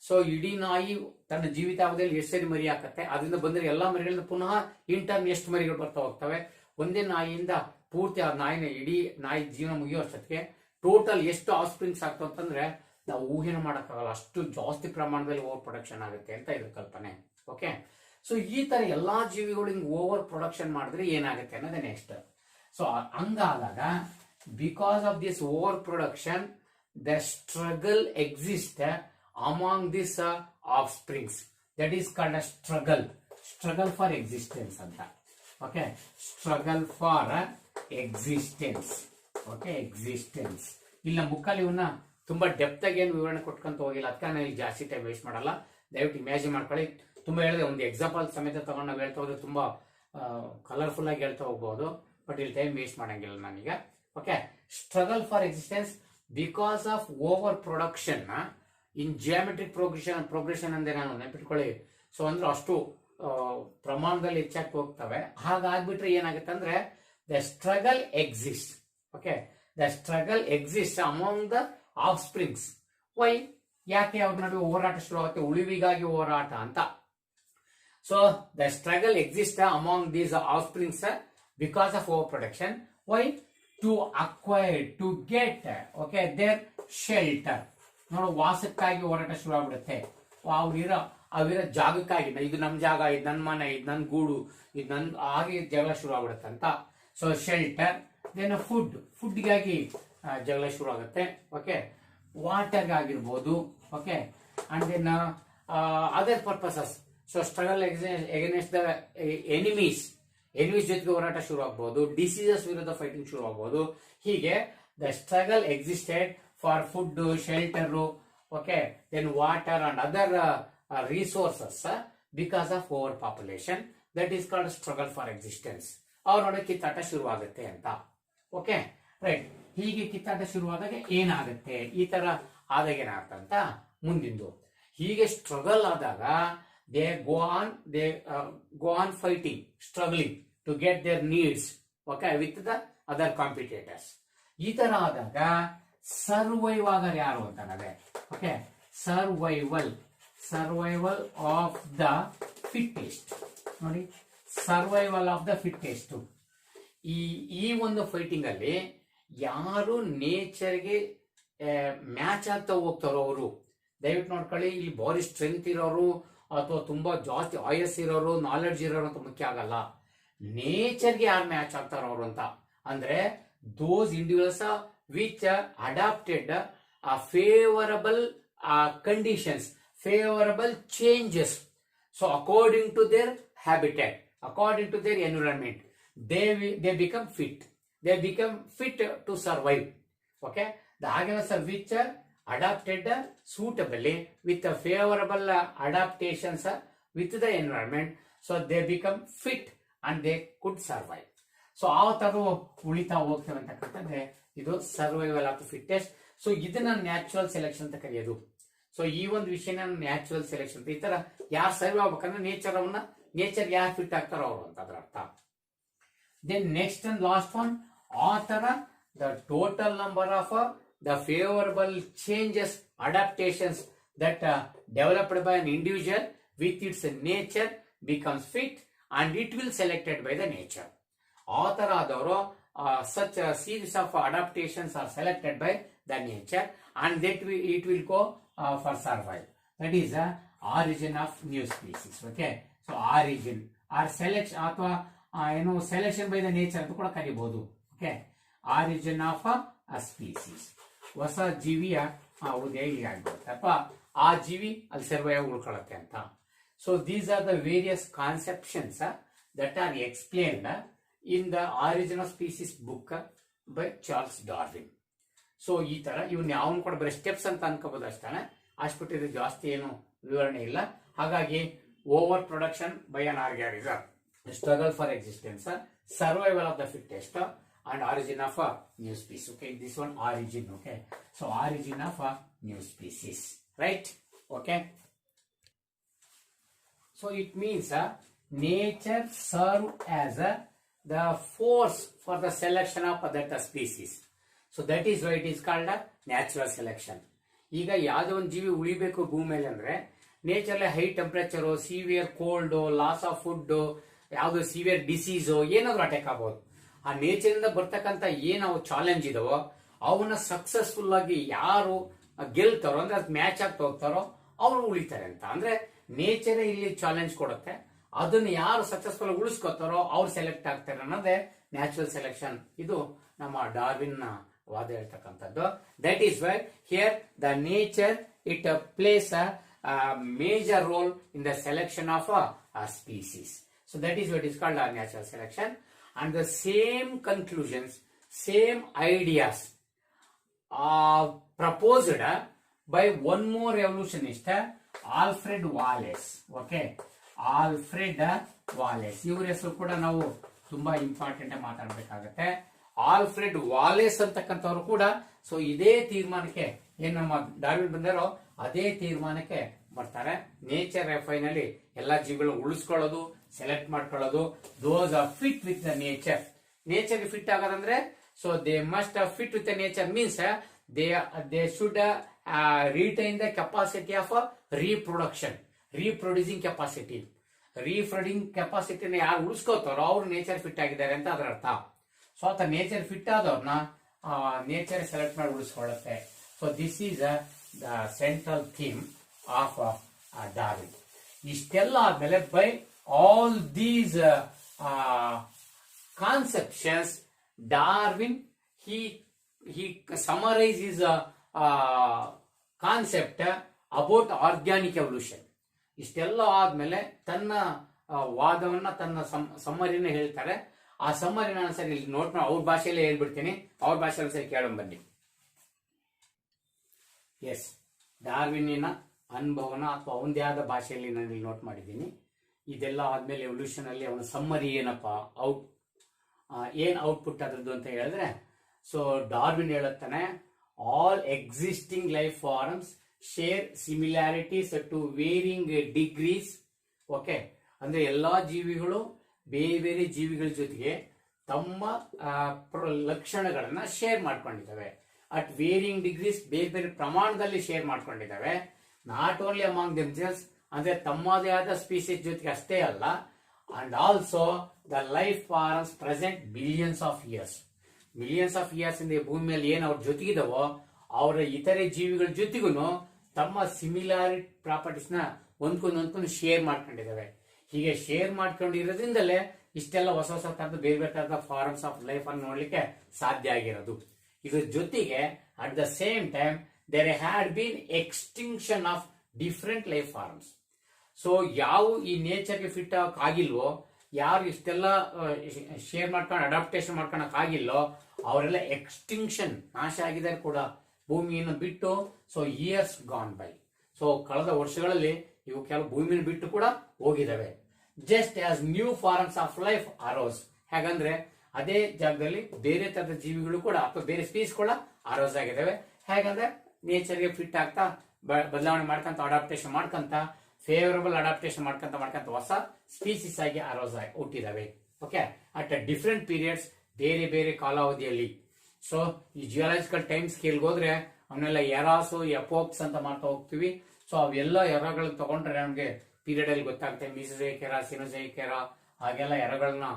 ಸೊ ಇಡೀ ನಾಯಿ ತನ್ನ ಜೀವಿತಾವಧಿಯಲ್ಲಿ ಎಷ್ಟು ಸರಿ ಮರಿ ಹಾಕತ್ತೆ, ಅದರಿಂದ ಬಂದ್ರೆ ಎಲ್ಲಾ ಮರಿಗಳಿಂದ ಪುನಃ ಇಂಟರ್ನ್ ಎಷ್ಟು ಮರಿಗಳು ಬರ್ತಾ ಹೋಗ್ತವೆ. ಒಂದೇ ನಾಯಿಯಿಂದ ಪೂರ್ತಿ ಆ ಇಡೀ ನಾಯಿ ಜೀವನ ಮುಗಿಯೋಷ್ಟೊತ್ತಿಗೆ ಟೋಟಲ್ ಎಷ್ಟು ಆಫ್ ಸ್ಪ್ರಿಂಗ್ಸ್ ಆಗ್ತವೆ ಅಂತಂದ್ರೆ ನಾವು ಊಹೆನ ಮಾಡಕ್ಕಾಗಲ್ಲ. ಅಷ್ಟು ಜಾಸ್ತಿ ಪ್ರಮಾಣದಲ್ಲಿ ಓವರ್ ಪ್ರೊಡಕ್ಷನ್ ಆಗುತ್ತೆ ಅಂತ ಇದ್ರ ಕಲ್ಪನೆ. ಓಕೆ, ಸೊ ಈ ತರ ಎಲ್ಲಾ ಜೀವಿಗಳು ಹಿಂಗ್ ಓವರ್ ಪ್ರೊಡಕ್ಷನ್ ಮಾಡಿದ್ರೆ ಏನಾಗುತ್ತೆ ಅನ್ನೋದೇ ನೆಕ್ಸ್ಟ್. ಸೊ ಹಂಗಾದಾಗ because of this over production the struggle exist among this offsprings, that is called a struggle for existence ಅಂತ. Okay, struggle for existence. Okay, existence. ಇಲ್ಲ ಬುಕ್ಕಲ್ಲಿ ಇವನ್ನ ತುಂಬಾ ಡೆಪ್ತ್ ಆಗಿ ಏನು ವಿವರಣೆ ಕೊಟ್ಕೊಂತ ಹೋಗಿಲ್ಲ, ಅದಕ್ಕೆ ನಾನು ಇಲ್ಲಿ ಜಾಸ್ತಿ ಟೈಮ್ ವೇಸ್ಟ್ ಮಾಡಲ್ಲ. ದಯವಿಟ್ಟು ಇಮ್ಯಾಜಿನ್ ಮಾಡ್ಕೊಳ್ಳಿ. ತುಂಬಾ ಹೇಳಿದೆ, ಒಂದು ಎಕ್ಸಾಂಪಲ್ ಸಮೇತ ತಗೊಂಡು ನಾವು ಹೇಳ್ತಾ ಹೋದ್ರೆ ತುಂಬಾ ಕಲರ್ಫುಲ್ ಆಗಿ ಹೇಳ್ತಾ ಹೋಗ್ಬೋದು, ಬಟ್ ಇಲ್ಲಿ ಟೈಮ್ ವೇಸ್ಟ್ ಮಾಡಂಗಿಲ್ಲ ನಾನೀಗ. Okay, struggle for existence because of over production in geometric progression ಅಂದ್ರೆ ನಾನು ನೆನಪಿಟ್ಕೊಳ್ಳಿ. ಸೊ ಅಂದ್ರೆ ಅಷ್ಟು ಪ್ರಮಾಣದಲ್ಲಿ ಹೆಚ್ಚಾಗಿ ಹೋಗ್ತವೆ. ಹಾಗಾಗ್ಬಿಟ್ರೆ ಏನಾಗುತ್ತೆ ಅಂದ್ರೆ the struggle exist. Okay, the struggle exist among the offsprings. Why? ಯಾಕೆ ಅವ್ರ ನಡುವೆ ಹೋರಾಟ ಶುರು ಆಗುತ್ತೆ? ಉಳಿವಿಗಾಗಿ ಹೋರಾಟ ಅಂತ. So the struggle exist among these offsprings because of overproduction. Why? To acquire, to get okay their shelter. ನೋಡು, ವಾಸಕ್ಕಾಗಿ ಹೋರಾಟ ಶುರು ಆಗ್ಬಿಡುತ್ತೆ. ಅವಿರೋ ಜಾಗಕ್ಕಾಗಿ, ಇದು ನಮ್ ಜಾಗ, ಇದು ನನ್ ಮನೆ, ಇದು ನನ್ ಗೂಡು, ಇದು ನನ್, ಹಾಗೆ ಜಗಳ ಶುರು ಆಗ್ಬಿಡುತ್ತೆ ಅಂತ. So shelter. ದೆನ್ ಫುಡ್ಗಾಗಿ ಜಗಳ ಶುರು ಆಗುತ್ತೆ. ಓಕೆ, ವಾಟರ್ ಆಗಿರ್ಬೋದು. Okay, and then other purposes. So struggle against the enemies ಜೊತೆಗೆ ಹೋರಾಟ ಶುರು ಆಗ್ಬಹುದು. ಡಿಸೀಸಸ್ ವಿರುದ್ಧ ಫೈಟಿಂಗ್ ಶುರು ಆಗ್ಬಹುದು. ಹೀಗೆ the struggle existed for food, shelter, okay, then water and other resources because of overpopulation. That is called struggle for existence. ಅವ್ರ ನೋಡಿ ಕಿತ್ತಾಟ ಶುರುವಾಗುತ್ತೆ ಅಂತ. Okay, right. ಹೀಗೆ ಕಿತ್ತಾಟ ಶುರುವಾದಾಗ ಏನಾಗುತ್ತೆ, ಈ ತರ ಆದಾಗ ಏನಾಗುತ್ತೆ ಅಂತ ಮುಂದಿಂದು. ಹೀಗೆ ಸ್ಟ್ರಗಲ್ ಆದಾಗ they go on fighting, struggling to get their needs, okay, with the other competitors. ಈ ತರ ಆದಾಗ ಸರ್ವೈವ್ ಆಗೋರು ಯಾರು ಅಂತಂದ್ರೆ, okay, survival of the fittest. ನೋಡಿ, ಸರ್ವೈವಲ್ ಆಫ್ ದ ಫಿಟ್ಟೆಸ್ಟ್. ಈ ಒಂದು ಫೈಟಿಂಗ್ ಅಲ್ಲಿ ಯಾರು ನೇಚರ್ಗೆ ಮ್ಯಾಚ್ ಆಗ್ತಾ ಹೋಗ್ತಾರೋ ಅವರು, ದಯವಿಟ್ಟು ನೋಡ್ಕೊಳ್ಳಿ. ಇಲ್ಲಿ ಬಾರಿ ಸ್ಟ್ರೆಂತ್ ಇರೋರು ಅಥವಾ ತುಂಬಾ ಜಾಸ್ತಿ ಆಯಸ್ ಇರೋರು, ನಾಲೆಡ್ಜ್ ಇರೋರು ಅಂತ ಮುಖ್ಯ ಆಗಲ್ಲ. ನೇಚರ್ಗೆ ಯಾರು ಮ್ಯಾಚ್ ಆಗ್ತಾರೋ ಅವರು ಅಂತ ಅಂದ್ರೆ those individuals which adapted favourable conditions, favourable changes. So according to their habitat, according to their environment, they become fit to survive. Okay, the organisms which are adapted suitably with the favorable adaptations with the environment, so they become fit and they could survive. So ಆ ತರ ಉಳಿತಾ ಹೋಗ್ತವೆ ಅಂತಕ್ಕಂಥದ್ದೇ ಇದು survival of the fittest. So ಇದನ್ನ natural selection ಅಂತ ಕರೆಯೋದು. So ಈ ಒಂದು ವಿಷಯನ ನ್ಯಾಚುರಲ್ ಸೆಲೆಕ್ಷನ್. ಈ ತರ ಯಾರು ಸರ್ವೈವ್ ಆಗ್ಬೇಕಂದ್ರೆ ನೇಚರ್ ಯಾರು ಫಿಟ್ ಆಗ್ತಾರೋ ಅವರು ಅಂತ ಅದರ ಅರ್ಥ. Then next and last one, ಆ ತರ the total number of the favourable changes, adaptations that developed by an individual with its nature becomes fit and it will selected by the nature. ಆ ತರ ಆದವರು such a series of adaptations are selected by the nature and that it will go for survival. That is the origin of new species. Okay, so origin or selection ಅಥವಾ selection by the nature ಅಂತ ಕೂಡ ಕರಿಬಹುದು. Okay, origin of a species. ಹೊಸ ಜೀವಿಯ ಉದಯ ಆಗುತ್ತೆ ಅಥವಾ ಆ ಜೀವಿ ಅಲ್ಲಿ ಸರ್ವೈವ್ ಉಳ್ಕೊಳ್ಳುತ್ತೆ ಅಂತ. So these are the various conceptions that are explained in the Origin of Species book by Charles Darwin. So ಈ ತರ ಇವನ್ ಯಾವನ್ ಕೂಡ ಬರೀ ಸ್ಟೆಪ್ಸ್ ಅಂತ ಅನ್ಕೋಬಹುದು ಅಷ್ಟೇ, ಅಷ್ಟ್ಬಿಟ್ಟಿದ್ರೆ ಜಾಸ್ತಿ ಏನು ವಿವರಣೆ ಇಲ್ಲ. ಹಾಗಾಗಿ over production by an organism, struggle for existence, survival of the fittest and origin of a new species. Okay, this one origin. Okay, so origin of a new species, right? Okay, so it means nature serve as the force for the selection of that species. So that is why it is called a natural selection. ಈಗ ಯಾವ್ದೋ ಒಂದು ಜೀವಿ ಉಳಿಬೇಕು ಭೂಮಿ ಮೇಲೆ ಅಂದ್ರೆ nature high temperature, severe cold, loss of food, ಯಾವ್ದು severe disease ಏನಾದ್ರು ಅಟ್ಯಾಕ್ ಆಗಬಹುದು. ಆ ನೇಚರ್ ಇಂದ ಬರ್ತಕ್ಕಂತ ಏನ್ ಚಾಲೆಂಜ್ ಇದಾವೋ ಅವನ್ನ ಸಕ್ಸಸ್ಫುಲ್ ಆಗಿ ಯಾರು ಗೆಲ್ತಾರೋ ಅಂದ್ರೆ ಅದು ಮ್ಯಾಚ್ ಆಗ್ತಾ ಹೋಗ್ತಾರೋ ಅವ್ರು ಉಳಿತಾರೆ ಅಂತ. ಅಂದ್ರೆ ನೇಚರ್ ಇಲ್ಲಿ ಚಾಲೆಂಜ್ ಕೊಡುತ್ತೆ, ಅದನ್ನ ಯಾರು ಸಕ್ಸಸ್ಫುಲ್ ಉಳಿಸ್ಕೊತಾರೋ ಅವ್ರು ಸೆಲೆಕ್ಟ್ ಆಗ್ತಾರೆ ಅನ್ನೋದೇ ನ್ಯಾಚುರಲ್ ಸೆಲೆಕ್ಷನ್. ಇದು ನಮ್ಮ ಡಾರ್ವಿನ್ ವಾದ ಹೇಳ್ತಕ್ಕಂಥದ್ದು. That is why here the nature it plays a major role in the selection of a species. So that is what is called natural selection. And the same conclusions, same ideas are proposed by one more evolutionist, Alfred Wallace. Okay, Alfred Wallace. ಇವ್ರ ಹೆಸರು ಕೂಡ ನಾವು ತುಂಬಾ important ಮಾತಾಡಬೇಕಾಗತ್ತೆ. Alfred ವಾಲೇಸ್ ಅಂತಕ್ಕಂಥವ್ರು ಕೂಡ so ಇದೇ ತೀರ್ಮಾನಕ್ಕೆ ಏನ್ ನಮ್ಮ ಡಾರ್ವಿನ್ ಬಂದಾರೋ ಅದೇ ತೀರ್ಮಾನಕ್ಕೆ ಬರ್ತಾರೆ. ನೇಚರ್ ಫೈನಲಿ ಎಲ್ಲಾ ಜೀವಿಗಳು ಉಳಿಸ್ಕೊಳ್ಳೋದು, ಸೆಲೆಕ್ಟ್ ಮಾಡ್ಕೊಳ್ಳೋದು, those are fit with the nature. Nature fit ಆಗೋದಂದ್ರೆ so they must fit with the nature means they should retain the capacity of reproduction, reproducing capacity. Reproducing ಕೆಪಾಸಿಟಿನ ಯಾರು ಉಳಿಸ್ಕೋತಾರೋ ಅವ್ರು ನೇಚರ್ ಫಿಟ್ ಆಗಿದ್ದಾರೆ ಅಂತ ಅದರ ಅರ್ಥ. ಸೊ ಆತ ನೇಚರ್ ಫಿಟ್ ಆದವ್ರನ್ನ ನೇಚರ್ ಸೆಲೆಕ್ಟ್ ಮಾಡಿ ಉಳಿಸ್ಕೊಳ್ಳುತ್ತೆ. So this is the central theme of Darwin. ಇಷ್ಟೆಲ್ಲ ಆದ್ಮೇಲೆ by all these conceptions Darwin he summarizes concept about organic evolution. ಇಷ್ಟೆಲ್ಲ ಆದ್ಮೇಲೆ ತನ್ನ ವಾದವನ್ನ ತನ್ನ ಸಮ್ಮರಿನ ಹೇಳ್ತಾರೆ. ಆ ಸಮ್ಮರಿ ನಾನು ಸರಿ ಇಲ್ಲಿ ನೋಟ್ ಮಾಡಿ ಅವ್ರ ಭಾಷೆಯಲ್ಲೇ ಹೇಳ್ಬಿಡ್ತೀನಿ, ಅವ್ರ ಭಾಷೆಯಲ್ಲಿ ಸರಿ ಕೇಳೋಣ ಬನ್ನಿ. ಎಸ್, ಡಾರ್ವಿನಿನ ಅನುಭವನ ಅಥವಾ ಅವನದೇ ಆದ ಭಾಷೆಯಲ್ಲಿ ನಾನು ಇಲ್ಲಿ ನೋಟ್ ಮಾಡಿದ್ದೀನಿ. ಇದೆಲ್ಲ ಆದ್ಮೇಲೆ ಎವಲ್ಯೂಷನ್ ಅಲ್ಲಿ ಅವನ ಸಮ್ಮರಿ ಏನಪ್ಪಾ, ಏನ್ ಔಟ್ಪುಟ್ ಅದ್ರದ್ದು ಅಂತ ಹೇಳಿದ್ರೆ, ಸೊ ಡಾರ್ವಿನ್ ಹೇಳುತ್ತಾನೆ, all existing life forms share similarities to varying degrees. Okay, ಅಂದ್ರೆ ಎಲ್ಲಾ ಜೀವಿಗಳು ಬೇರೆ ಬೇರೆ ಜೀವಿಗಳ ಜೊತೆಗೆ ತಮ್ಮ ಲಕ್ಷಣಗಳನ್ನ ಶೇರ್ ಮಾಡ್ಕೊಂಡಿದ್ದಾವೆ. ಅಟ್ ವೇರಿಂಗ್ ಡಿಗ್ರೀಸ್, ಬೇರೆ ಬೇರೆ ಪ್ರಮಾಣದಲ್ಲಿ ಶೇರ್ ಮಾಡ್ಕೊಂಡಿದ್ದಾವೆ. ನಾಟ್ ಓನ್ಲಿ ಅಮಾಂಗ್ ದೆಮ್ಸೆಲ್ಸ್, ಅಂದ್ರೆ ತಮ್ಮದೇ ಆದ ಸ್ಪೀಸೀಸ್ ಜೊತೆಗೆ ಅಷ್ಟೇ ಅಲ್ಲ, and also the life forms present billions of years. Millions of years ಇಂದ ಭೂಮಿ ಮೇಲೆ ಏನ್ ಅವ್ರ ಜೊತೆಗಿದಾವೋ ಅವರ ಇತರೆ ಜೀವಿಗಳ ಜೊತೆಗೂ ತಮ್ಮ ಸಿಮಿಲಾರಿಟಿ ಪ್ರಾಪರ್ಟೀಸ್ ನ ಒಂದ್ಕೊಂದು ಶೇರ್ ಮಾಡ್ಕೊಂಡಿದ್ದಾವೆ. ಹೀಗೆ ಶೇರ್ ಮಾಡ್ಕೊಂಡಿರೋದ್ರಿಂದಲೇ ಇಷ್ಟೆಲ್ಲ ಹೊಸ ಹೊಸ ತರದ ಬೇರೆ ಬೇರೆ ತರದ ಫಾರ್ಮ್ಸ್ ಆಫ್ ಲೈಫ್ ಅನ್ನು ನೋಡ್ಲಿಕ್ಕೆ ಸಾಧ್ಯ ಆಗಿರೋದು. ಇದ್ರ ಜೊತೆಗೆ at the same time there had been extinction of different life forms. So ಯಾವ ಈ ನೇಚರ್ಗೆ ಫಿಟ್ ಆಗಕ್ ಆಗಿಲ್ವೋ, ಯಾರು ಇಷ್ಟೆಲ್ಲ ಶೇರ್ ಮಾಡ್ಕೊಂಡು ಅಡಾಪ್ಟೇಷನ್ ಮಾಡ್ಕೊಳಕ್ ಆಗಿಲ್ಲೋ ಅವರೆಲ್ಲ ಎಕ್ಸ್ಟಿಂಕ್ಷನ್, ನಾಶ ಆಗಿದ್ದಾರೆ ಕೂಡ ಭೂಮಿಯನ್ನು ಬಿಟ್ಟು. So years gone by, so ಕಳೆದ ವರ್ಷಗಳಲ್ಲಿ ಇವು ಕೆಲವು ಭೂಮಿಯನ್ನು ಬಿಟ್ಟು ಕೂಡ ಹೋಗಿದ್ದಾವೆ. Just as new forms of life arose. ಹೇಗಂದ್ರೆ ಅದೇ ಜಾಗದಲ್ಲಿ ಬೇರೆ ತರದ ಜೀವಿಗಳು ಕೂಡ ಅಥವಾ ಬೇರೆ ಸ್ಪೀಸ್ ಕೂಡ ಅರೋಸ್ ಆಗಿದ್ದಾವೆ. ಹೇಗಂದ್ರೆ ನೇಚರ್ಗೆ ಫಿಟ್ ಆಗ್ತಾ ಬದಲಾವಣೆ ಮಾಡ್ಕೊಂತ ಅಡಾಪ್ಟೇಷನ್ ಮಾಡ್ಕೊಂತ ಫೇವರಬಲ್ ಅಡಾಪ್ಟೇಷನ್ ಮಾಡ್ಕೊಂತ ಹೊಸ ಸ್ಪೀಸೀಸ್ ಆಗಿ ಅರೋಸ್ ಆಗಿ ಹುಟ್ಟಿದಾವೆ. ಓಕೆ, ಅಟ್ ಡಿಫ್ರೆಂಟ್ ಪೀರಿಯಡ್ಸ್, ಬೇರೆ ಬೇರೆ ಕಾಲಾವಧಿಯಲ್ಲಿ. ಸೊ ಈ ಜಿಯಾಲಜಿಕಲ್ ಟೈಮ್ ಸ್ಕೇಲ್ಗೆ ಹೋದ್ರೆ ಅವನ್ನೆಲ್ಲ ಎರಾಸು ಎಪೋಕ್ಸ್ ಅಂತ ಮಾಡ್ತಾ ಹೋಗ್ತೀವಿ. ಸೊ ಅವೆಲ್ಲ ಎರಗಳನ್ನ ತಗೊಂಡ್ರೆ ನಮ್ಗೆ ಪೀರಿಯಡ್ ಅಲ್ಲಿ ಗೊತ್ತಾಗುತ್ತೆ. ಮಿಸೋಜೈಕ್ ಎರಾ, ಸಿನೋಜೈಕ್ ಎರಾ, ಹಾಗೆಲ್ಲ ಎರಗಳನ್ನ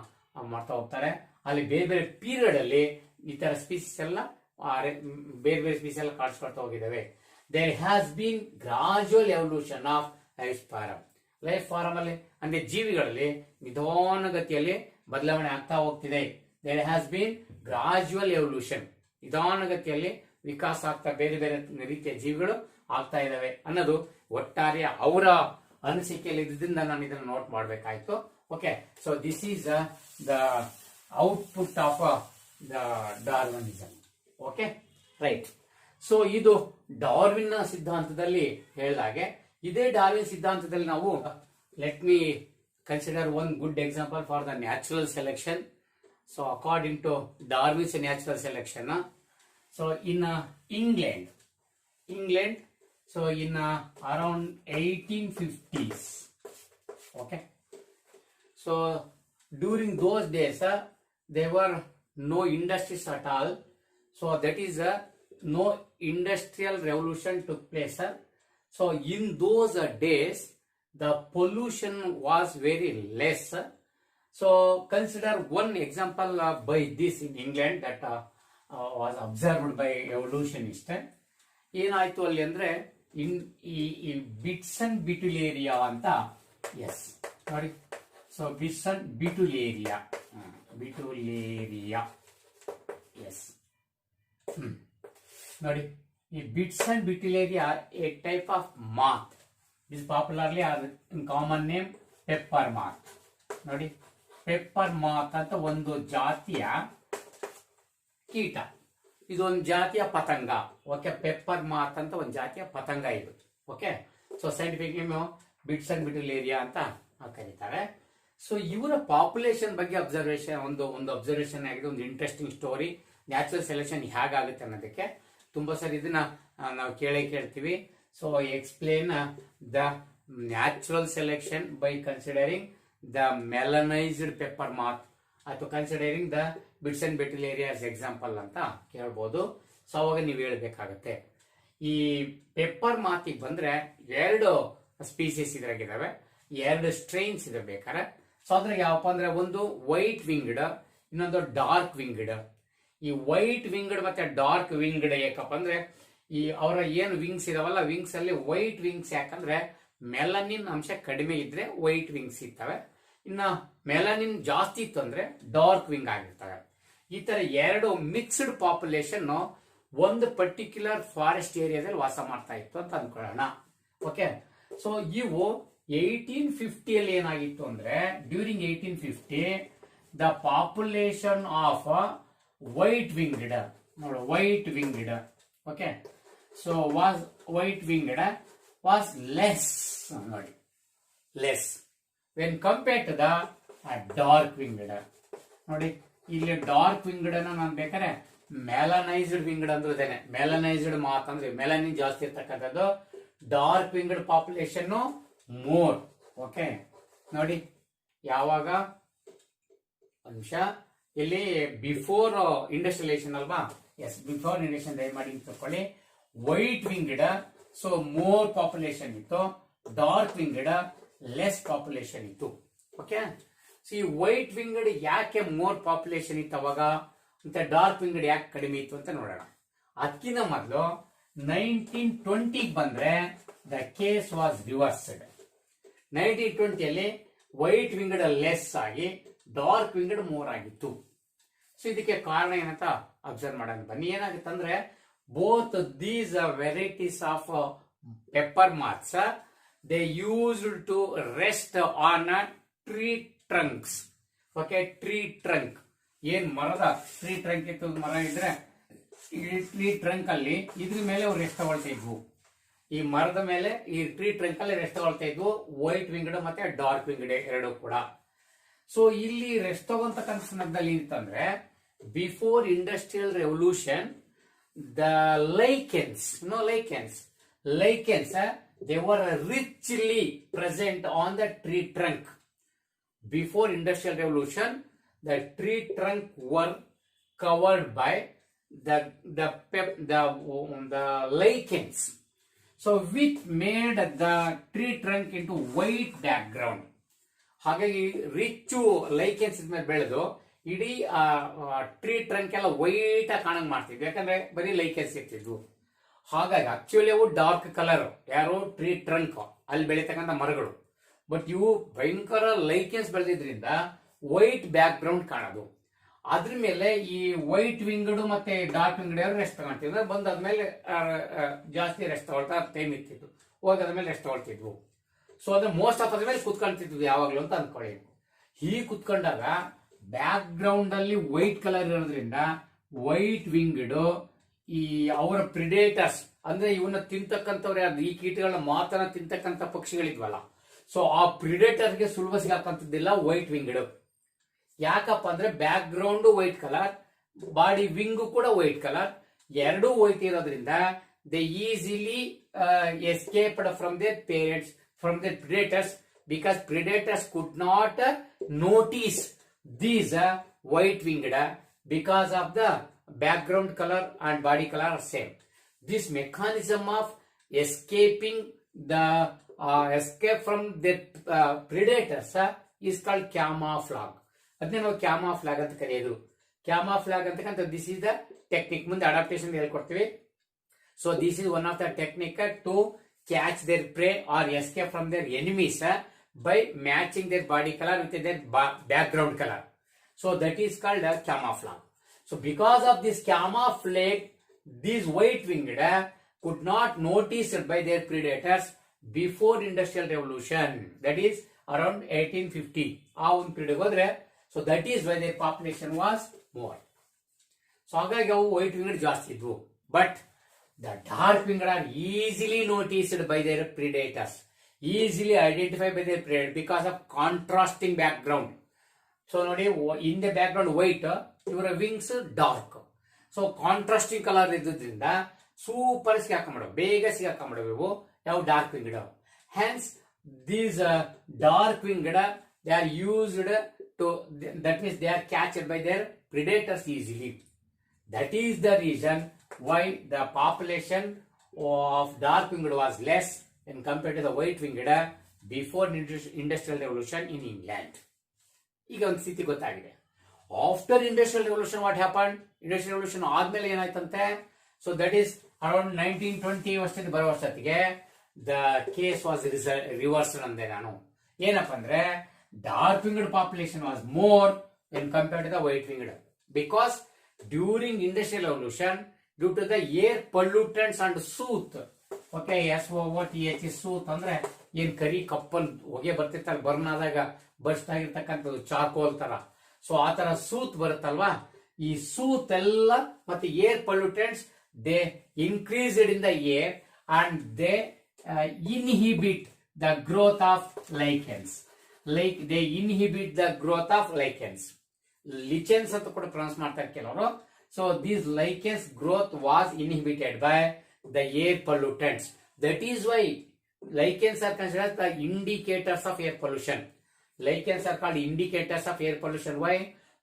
ಮಾಡ್ತಾ ಹೋಗ್ತಾರೆ. ಅಲ್ಲಿ ಬೇರೆ ಬೇರೆ ಪೀರಿಯಡ್ ಅಲ್ಲಿ ಈ ತರ ಸ್ಪೀಸೀಸ್ ಎಲ್ಲ ಬೇರೆ ಬೇರೆ ಸ್ಪೀಸೀಸ್ ಎಲ್ಲ ಕಾಣಿಸ್ಕೊಳ್ತಾ ಹೋಗಿದ್ದಾವೆ. There has been gradual evolution of life form. Life form ಅಲ್ಲಿ ಅಂದ್ರೆ ಜೀವಿಗಳಲ್ಲಿ ನಿಧಾನಗತಿಯಲ್ಲಿ ಬದಲಾವಣೆ ಆಗ್ತಾ ಹೋಗ್ತಿದೆ. There has been gradual evolution, ನಿಧಾನಗತಿಯಲ್ಲಿ ವಿಕಾಸ ಆಗ್ತಾ ಬೇರೆ ಬೇರೆ ರೀತಿಯ ಜೀವಿಗಳು ಆಗ್ತಾ ಇದಾವೆ ಅನ್ನೋದು ಒಟ್ಟಾರೆ ಅವರ ಅನಿಸಿಕೆಯಲ್ಲಿ ಇದ್ರಿಂದ ನಾನು ಇದನ್ನು ನೋಟ್ ಮಾಡಬೇಕಾಯ್ತು. Okay, so this is the output of the Darwinism. Okay, right. So ಇದು ಡಾರ್ವಿನ್ ಸಿದ್ಧಾಂತದಲ್ಲಿ ಹೇಳಿದಾಗೆ, ಇದೇ ಡಾರ್ವಿನ್ ಸಿದ್ಧಾಂತದಲ್ಲಿ ನಾವು let me consider one good example for the natural selection. So according to Darwin's natural selection, so in England, so in around 1850s, okay, so during those days there were no industries at all. So that is no industrial revolution took place. So in those days the pollution was very less. So consider one example by this in England that was observed by evolutionists. ಏನಾಯ್ತು ಅಲ್ಲಿ ಅಂದ್ರೆ ಈ ಬಿಟ್ಸ್ ಅಂಡ್ betularia ಅಂತ, yes ನೋಡಿ so ಬಿಟ್ಸ್ ಅಂಡ್ ಬಿಟುಲೇರಿಯಾ, ಬಿಟುಲೇರಿಯಾ, ಎಸ್. ನೋಡಿ, ಈ ಬಿಟ್ಸ್ ಅಂಡ್ betularia a type of moth, is popularly in common name pepper moth. ನೋಡಿ, ಪೆಪ್ಪರ್ ಮಾತ್ ಅಂತ ಒಂದು ಜಾತಿಯ ಕೀಟ, ಇದೊಂದು ಜಾತಿಯ ಪತಂಗ. ಓಕೆ, ಪೆಪ್ಪರ್ ಮಾತ್ ಅಂತ ಒಂದು ಜಾತಿಯ ಪತಂಗ ಇದು. ಓಕೆ, ಸೊ ಸೈಂಟಿಫಿಕ್ ನೇಮ್ ಬಿಟ್ಸ್ ಅಂಡ್ ಬಿಟುಲೇರಿಯಾ ಅಂತ ಕರೀತಾರೆ. ಸೊ ಇವರ ಪಾಪ್ಯುಲೇಷನ್ ಬಗ್ಗೆ ಒಂದು ಅಬ್ಸರ್ವೇಷನ್ ಆಗಿದೆ, ಒಂದು ಇಂಟ್ರೆಸ್ಟಿಂಗ್ ಸ್ಟೋರಿ. ನ್ಯಾಚುರಲ್ ಸೆಲೆಕ್ಷನ್ ಹೇಗಾಗುತ್ತೆ ಅನ್ನೋದಕ್ಕೆ ತುಂಬಾ ಸರಿ ಇದನ್ನ ನಾವು ಕೇಳ್ತೀವಿ. So explain the natural selection by considering the melanised pepper moth ಅಥವಾ ಕನ್ಸಿಡರಿಂಗ್ ದ ಬಿಟ್ಸ್ ಅಂಡ್ ಬಿಟುಲೇರಿಯಾಸ್ ಎಕ್ಸಾಂಪಲ್ ಅಂತ ಕೇಳ್ಬೋದು. ಸೊ ಅವಾಗ ನೀವು ಹೇಳ್ಬೇಕಾಗತ್ತೆ. ಈ ಪೆಪ್ಪರ್ ಮಾತಿಗೆ ಬಂದ್ರೆ 2 ಸ್ಪೀಸೀಸ್ ಇದ್ರಾಗಿದ್ದಾವೆ, 2 ಸ್ಟ್ರೈನ್ಸ್ ಇದೆ ಬೇಕಾರೆ. ಸೊ ಅದ್ರಾಗ ಯಾವಪ್ಪ ಅಂದ್ರೆ ಒಂದು ವೈಟ್ ವಿಂಗ್ಡ್, ಇನ್ನೊಂದು ಡಾರ್ಕ್ ವಿಂಗ್ಡ್. ಈ ವೈಟ್ ವಿಂಗ್ಡ್ ಮತ್ತೆ ಡಾರ್ಕ್ ವಿಂಗ್ಡ್ ಯಾಕಪ್ಪ ಅಂದ್ರೆ ಈ ಅವರ ಏನು ವಿಂಗ್ಸ್ ಇದಾವಲ್ಲ, ವಿಂಗ್ಸ್ ಅಲ್ಲಿ ವೈಟ್ ವಿಂಗ್ಸ್ ಯಾಕಂದ್ರೆ ಮೆಲನಿನ್ ಅಂಶ ಕಡಿಮೆ ಇದ್ರೆ ವೈಟ್ ವಿಂಗ್ಸ್ ಇರ್ತವೆ, ಇನ್ನ ಮೆಲನಿನ್ ಜಾಸ್ತಿ ಇತ್ತು ಅಂದ್ರೆ ಡಾರ್ಕ್ ವಿಂಗ್ ಆಗಿರ್ತವೆ. ಈ ತರ 2 ಮಿಕ್ಸ್ಡ್ ಪಾಪ್ಯುಲೇಷನ್ ಒಂದು ಪರ್ಟಿಕ್ಯುಲರ್ ಫಾರೆಸ್ಟ್ ಏರಿಯಾದಲ್ಲಿ ವಾಸ ಮಾಡ್ತಾ ಇತ್ತು ಅಂತ ಅನ್ಕೊಳ್ಳೋಣ. ಓಕೆ, ಸೊ ಇವು 1850 ಅಲ್ಲಿ ಏನಾಗಿತ್ತು ಅಂದ್ರೆ, during 1850 the population of white winged, ನೋಡು white winged, okay, so white winged was less, ನೋಡಿ less when compared to the dark winged. ನೋಡಿ, ಇಲ್ಲಿ ಡಾರ್ಕ್ ವಿಂಗ್ಡ್ ನಾನು ಬೇಕಾದ್ರೆ ಮೆಲನೈಸ್ಡ್ ವಿಂಗ್ಡ್ ಅಂದ್ರೇನೆ, ಮೆಲನೈಸ್ಡ್ ಮಾತ್ ಅಂದ್ರೆ ಮೆಲನಿನ್ ಜಾಸ್ತಿ ಇರ್ತಕ್ಕಂಥದ್ದು, dark winged population more. Okay, ನೋಡಿ ಯಾವಾಗ ಅಂಶ ಇಲ್ಲಿ ಬಿಫೋರ್ ಇಂಡಸ್ಟ್ರಿಯಲೈಸೇಷನ್ ಅಲ್ವಾ, ಎಸ್ ಬಿಫೋರ್ ಇಂಡಸ್ಟ್ರಿಯಲ್ ದಯಮಾಡಿ ತಕೊಳ್ಳಿ. White winged so more population ಇತ್ತು, ಡಾರ್ಕ್ ವಿಂಗ್ಡ್ ಲೆಸ್ ಪಾಪ್ಯುಲೇಷನ್ ಇತ್ತು. ಓಕೆ, ಸೊ ಈ ವೈಟ್ ವಿಂಗ್ಡ್ ಯಾಕೆ ಮೋರ್ ಪಾಪ್ಯುಲೇಷನ್ ಇತ್ತು ಅವಾಗ, ಮತ್ತೆ ಡಾರ್ಕ್ ವಿಂಗ್ಡ್ ಯಾಕೆ ಕಡಿಮೆ ಇತ್ತು ಅಂತ ನೋಡೋಣ. ಅದಕ್ಕಿಂತ ಮೊದಲು 1920 ಬಂದ್ರೆ ದ ಕೇಸ್ ವಾಸ್ ರಿವರ್ಸ್ಡ್. 1920 ಅಲ್ಲಿ ವೈಟ್ ವಿಂಗ್ಡ್ ಲೆಸ್ ಆಗಿ ಡಾರ್ಕ್ ವಿಂಗ್ಡ್ ಮೋರ್ ಆಗಿತ್ತು. ಸೊ ಇದಕ್ಕೆ ಕಾರಣ ಏನಂತ ಅಬ್ಸರ್ವ್ ಮಾಡೋಣ ಬನ್ನಿ. ಏನಾಗುತ್ತಂದ್ರೆ both these varieties of pepper moths they used to rest on tree trunks. Okay, tree trunk ಏನ್ ಮರದ ಟ್ರೀ ಟ್ರಂಕ್ ಇತ್ತು, ಮರ ಇದ್ರೆ ಈ ಟ್ರೀ ಟ್ರಂಕ್ ಅಲ್ಲಿ ಇದ್ರ ಮೇಲೆ ಅವ್ರು ರೆಸ್ಟ್ ತಗೊಳ್ತಾ ಇದ್ವು. ಈ ಮರದ ಮೇಲೆ ಈ ಟ್ರೀ ಟ್ರಂಕ್ ಅಲ್ಲಿ ರೆಸ್ಟ್ ತಗೊಳ್ತಾ ಇದ್ವು, ವೈಟ್ ವಿಂಗ್ಡ್ ಮತ್ತೆ ಡಾರ್ಕ್ ವಿಂಗ್ಡ್ ಎರಡು ಕೂಡ. ಸೊ ಇಲ್ಲಿ ರೆಸ್ಟ್ ತಗೊಂತಕ್ಕಂಥ ಸಂದರ್ಭದಲ್ಲಿ ಅಂತಂದ್ರೆ before industrial revolution the lichens they were richly present on the tree trunk. Before industrial revolution, the tree trunk were covered by the lichens, so which made the tree trunk into white background. ಹಾಗಾಗಿ rich lichens ಮೇಲೆ ಬೆಳೆದು ಇಡೀ tree trunk ಎಲ್ಲ white ಆಗಿ ಕಾಣಂಗ್ ಮಾಡ್ತಿದ್ವಿ, ಯಾಕಂದ್ರೆ ಬರೀ ಲೈಕೆನ್ಸ್ ಇರ್ತಿದ್ವು. ಹಾಗಾಗಿ ಆಕ್ಚುಲಿ ಅವು ಡಾರ್ಕ್ ಕಲರ್, ಯಾರು ಟ್ರೀ ಟ್ರಂಕ್ ಅಲ್ಲಿ ಬೆಳೀತಕ್ಕಂಥ ಮರಗಳು, ಬಟ್ ಇವು ಭಯಂಕರ ಲೈಕೆನ್ಸ್ ಬೆಳೆದಿದ್ರಿಂದ ವೈಟ್ ಬ್ಯಾಕ್ ಗ್ರೌಂಡ್ ಕಾಣೋದು. ಅದ್ರ ಮೇಲೆ ಈ ವೈಟ್ ವಿಂಗ್ಡ್ ಮತ್ತೆ ಡಾರ್ಕ್ ವಿಂಗ್ಡ್ ಯಾರು ರೆಸ್ಟ್ ತಗೊಳ್ತಿದ್ರು, ಬಂದಾದ್ಮೇಲೆ ಜಾಸ್ತಿ ರೆಸ್ಟ್ ತಗೊಳ್ತಾ ಟೈಮ್ ಇರ್ತಿತ್ತು, ಹೋಗಾದ್ಮೇಲೆ ರೆಸ್ಟ್ ತಗೊಳ್ತಿದ್ವು. ಸೊ ಅದ್ರ ಮೋಸ್ಟ್ ಆಫ್ ಅದ್ರ ಮೇಲೆ ಕುತ್ಕೊಳ್ತಿದ್ವಿ ಯಾವಾಗ್ಲೂ ಅಂತ ಅನ್ಕೊಳ್ಳಿ. ಹೀಗೆ ಕುತ್ಕೊಂಡಾಗ ಬ್ಯಾಕ್ ಗ್ರೌಂಡ್ ಅಲ್ಲಿ ವೈಟ್ ಕಲರ್ ಇರೋದ್ರಿಂದ ವೈಟ್ ವಿಂಗ್ಡ್ ಈ ಅವರ ಪ್ರಿಡೇಟರ್ಸ್ ಅಂದ್ರೆ ಇವನ್ನ ತಿಂತಕ್ಕಂಥವ್ರು ಯಾರು, ಈ ಕೀಟಗಳನ್ನ ಮಾತನ್ನ ತಿಂತಕ್ಕಂಥ ಪಕ್ಷಿಗಳಿದ್ವಲ್ಲ, ಸೊ ಆ ಪ್ರಿಡೇಟರ್ಗೆ ಸುಲಭ ಸಿಗಾಕಂತದ್ದಿಲ್ಲ ವೈಟ್ ವಿಂಗ್ಡ್. ಯಾಕಪ್ಪ ಅಂದ್ರೆ back ground white colour, body wing ಕೂಡ ವೈಟ್ ಕಲರ್, ಎರಡೂ ವೈಟ್ ಇರೋದ್ರಿಂದ they easily escaped from their parents, from the predators, because predators could not notice these white winged because of the background color and body color are same. This mechanism of escaping the escape from the predators is called camouflage. ಅದನ್ನೇ ನಾವು camouflage ಅಂತ ಕರೆಯೋದು. camouflage ಅಂತಕ್ಕಂಥ this is the technique. ಮುಂದೆ adaptation ಹೇಳ್ಕೊಡ್ತೀವಿ. So this is one of the technique to catch their prey or escape from their enemies by matching their body color with their background color. So that is called a camouflage. So because of this camouflage, these white-winged could not noticed by their predators before industrial revolution. That is around 1850. ಆ ಒಂದು period ಹೋದ್ರೆ, so that is why their population was more. So ಹಾಗಾಗಿ ಅವು white winged ಜಾಸ್ತಿ ಇದ್ವು. But the dark winged are easily noticed by their predators, easily identified by their predators because of contrasting background. So ನೋಡಿ, in the background white, ಇವರ wings dark. So contrasting color ಇದ್ದುದರಿಂದ super ಸಿಗಾಕೊಂಡ್ಬಿಡವು, ಬೇಗ ಸಿಗಾಕೊಂಡ್ಬಿಡವು ಇವು ಯಾವ dark winged. Hence these dark winged, they are used to, that means they are catched by their predators easily. That is the reason why the population of dark winged was less when compared to the white winged before industrial revolution in England. ಈಗ ಒಂದು ಸ್ಥಿತಿ ಗೊತ್ತಾಗಿದೆ. After industrial revolution what happen? Industrial revolution ಆದ್ಮೇಲೆ ಏನಾಯ್ತಂತೆ? So that is around 1920 ವರ್ಷದ ಬರೋ ವರ್ಷತ್ತಿಗೆ the case was reverse ಅಂದೆ ನಾನು. ಏನಪ್ಪಾ ಅಂದ್ರೆ, dark winged population was more when compared to the white winged, because during industrial revolution, due to the air pollutants and soot, okay, SOOTH, soot ಅಂದ್ರೆ ಏನ್ ಕರಿ ಕಪ್ಪಲ್ ಹೊಗೆ ಬರ್ತಿರ್ತಲ್ಲ, ಬರ್ನ್ ಆದಾಗ ಬರ್ಸ್ಟ್ ಆಗಿರ್ತಕ್ಕಂಥದ್ದು ಚಾರ್ಕೋಲ್ ತರ. ಸೊ ಆ ತರ ಸೂತ್ ಬರುತ್ತಲ್ವಾ, ಈ ಸೂತ್ ಎಲ್ಲ ಮತ್ತೆ air pollutants, they increased in the air and they inhibit the growth of lichens. Like they inhibit the growth of lichens. Lichens ಅಂತ ಕೂಡ ಪ್ರೊನೌನ್ಸ್ ಮಾಡ್ತಾರೆ ಕೆಲವರು. So these lichens growth was inhibited by the air pollutants. That is why lichens are considered the indicators of air pollution. Lichens are called indicators of air pollution. Why?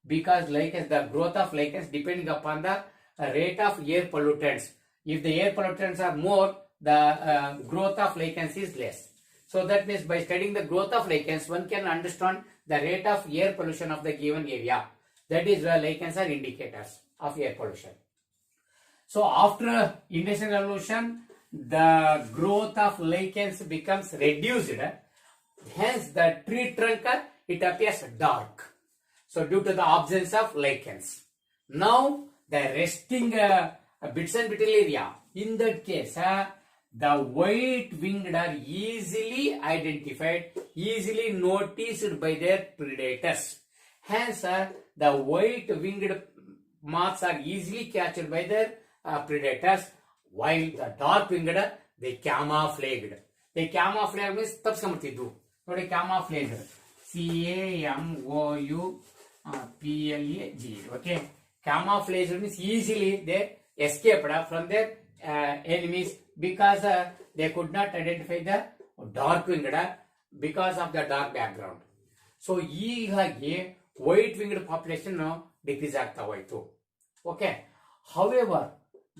Because lichens, the growth of lichens depending upon the rate of air pollutants. If the air pollutants are more, the growth of lichens is less. So that means by studying the growth of lichens, one can understand the rate of air pollution of the given area. That is why lichens are indicators of air pollution. So after industrial revolution, the growth of lichens becomes reduced. Hence the tree trunk, it appears dark. So due to the absence of lichens. Now the resting bits and brittle area, in that case the white winged are easily identified, easily noticed by their predators. Hence the white winged moths are easily captured by their predators, while the dark winged they camouflaged. They camouflage means ತಪ್ಪಿಸ್ಕೊಂಡ್ಬಿಡ್ತಿದ್ವು ನೋಡಿ. camouflage, CAMOUPLAG. Okay, camouflage means easily they escaped from their enemies because they could not identify the dark winged because of the dark background. So ಹೀಗಾಗಿ white winged population decrease ಆಗ್ತಾ ಹೋಯ್ತು. Okay, however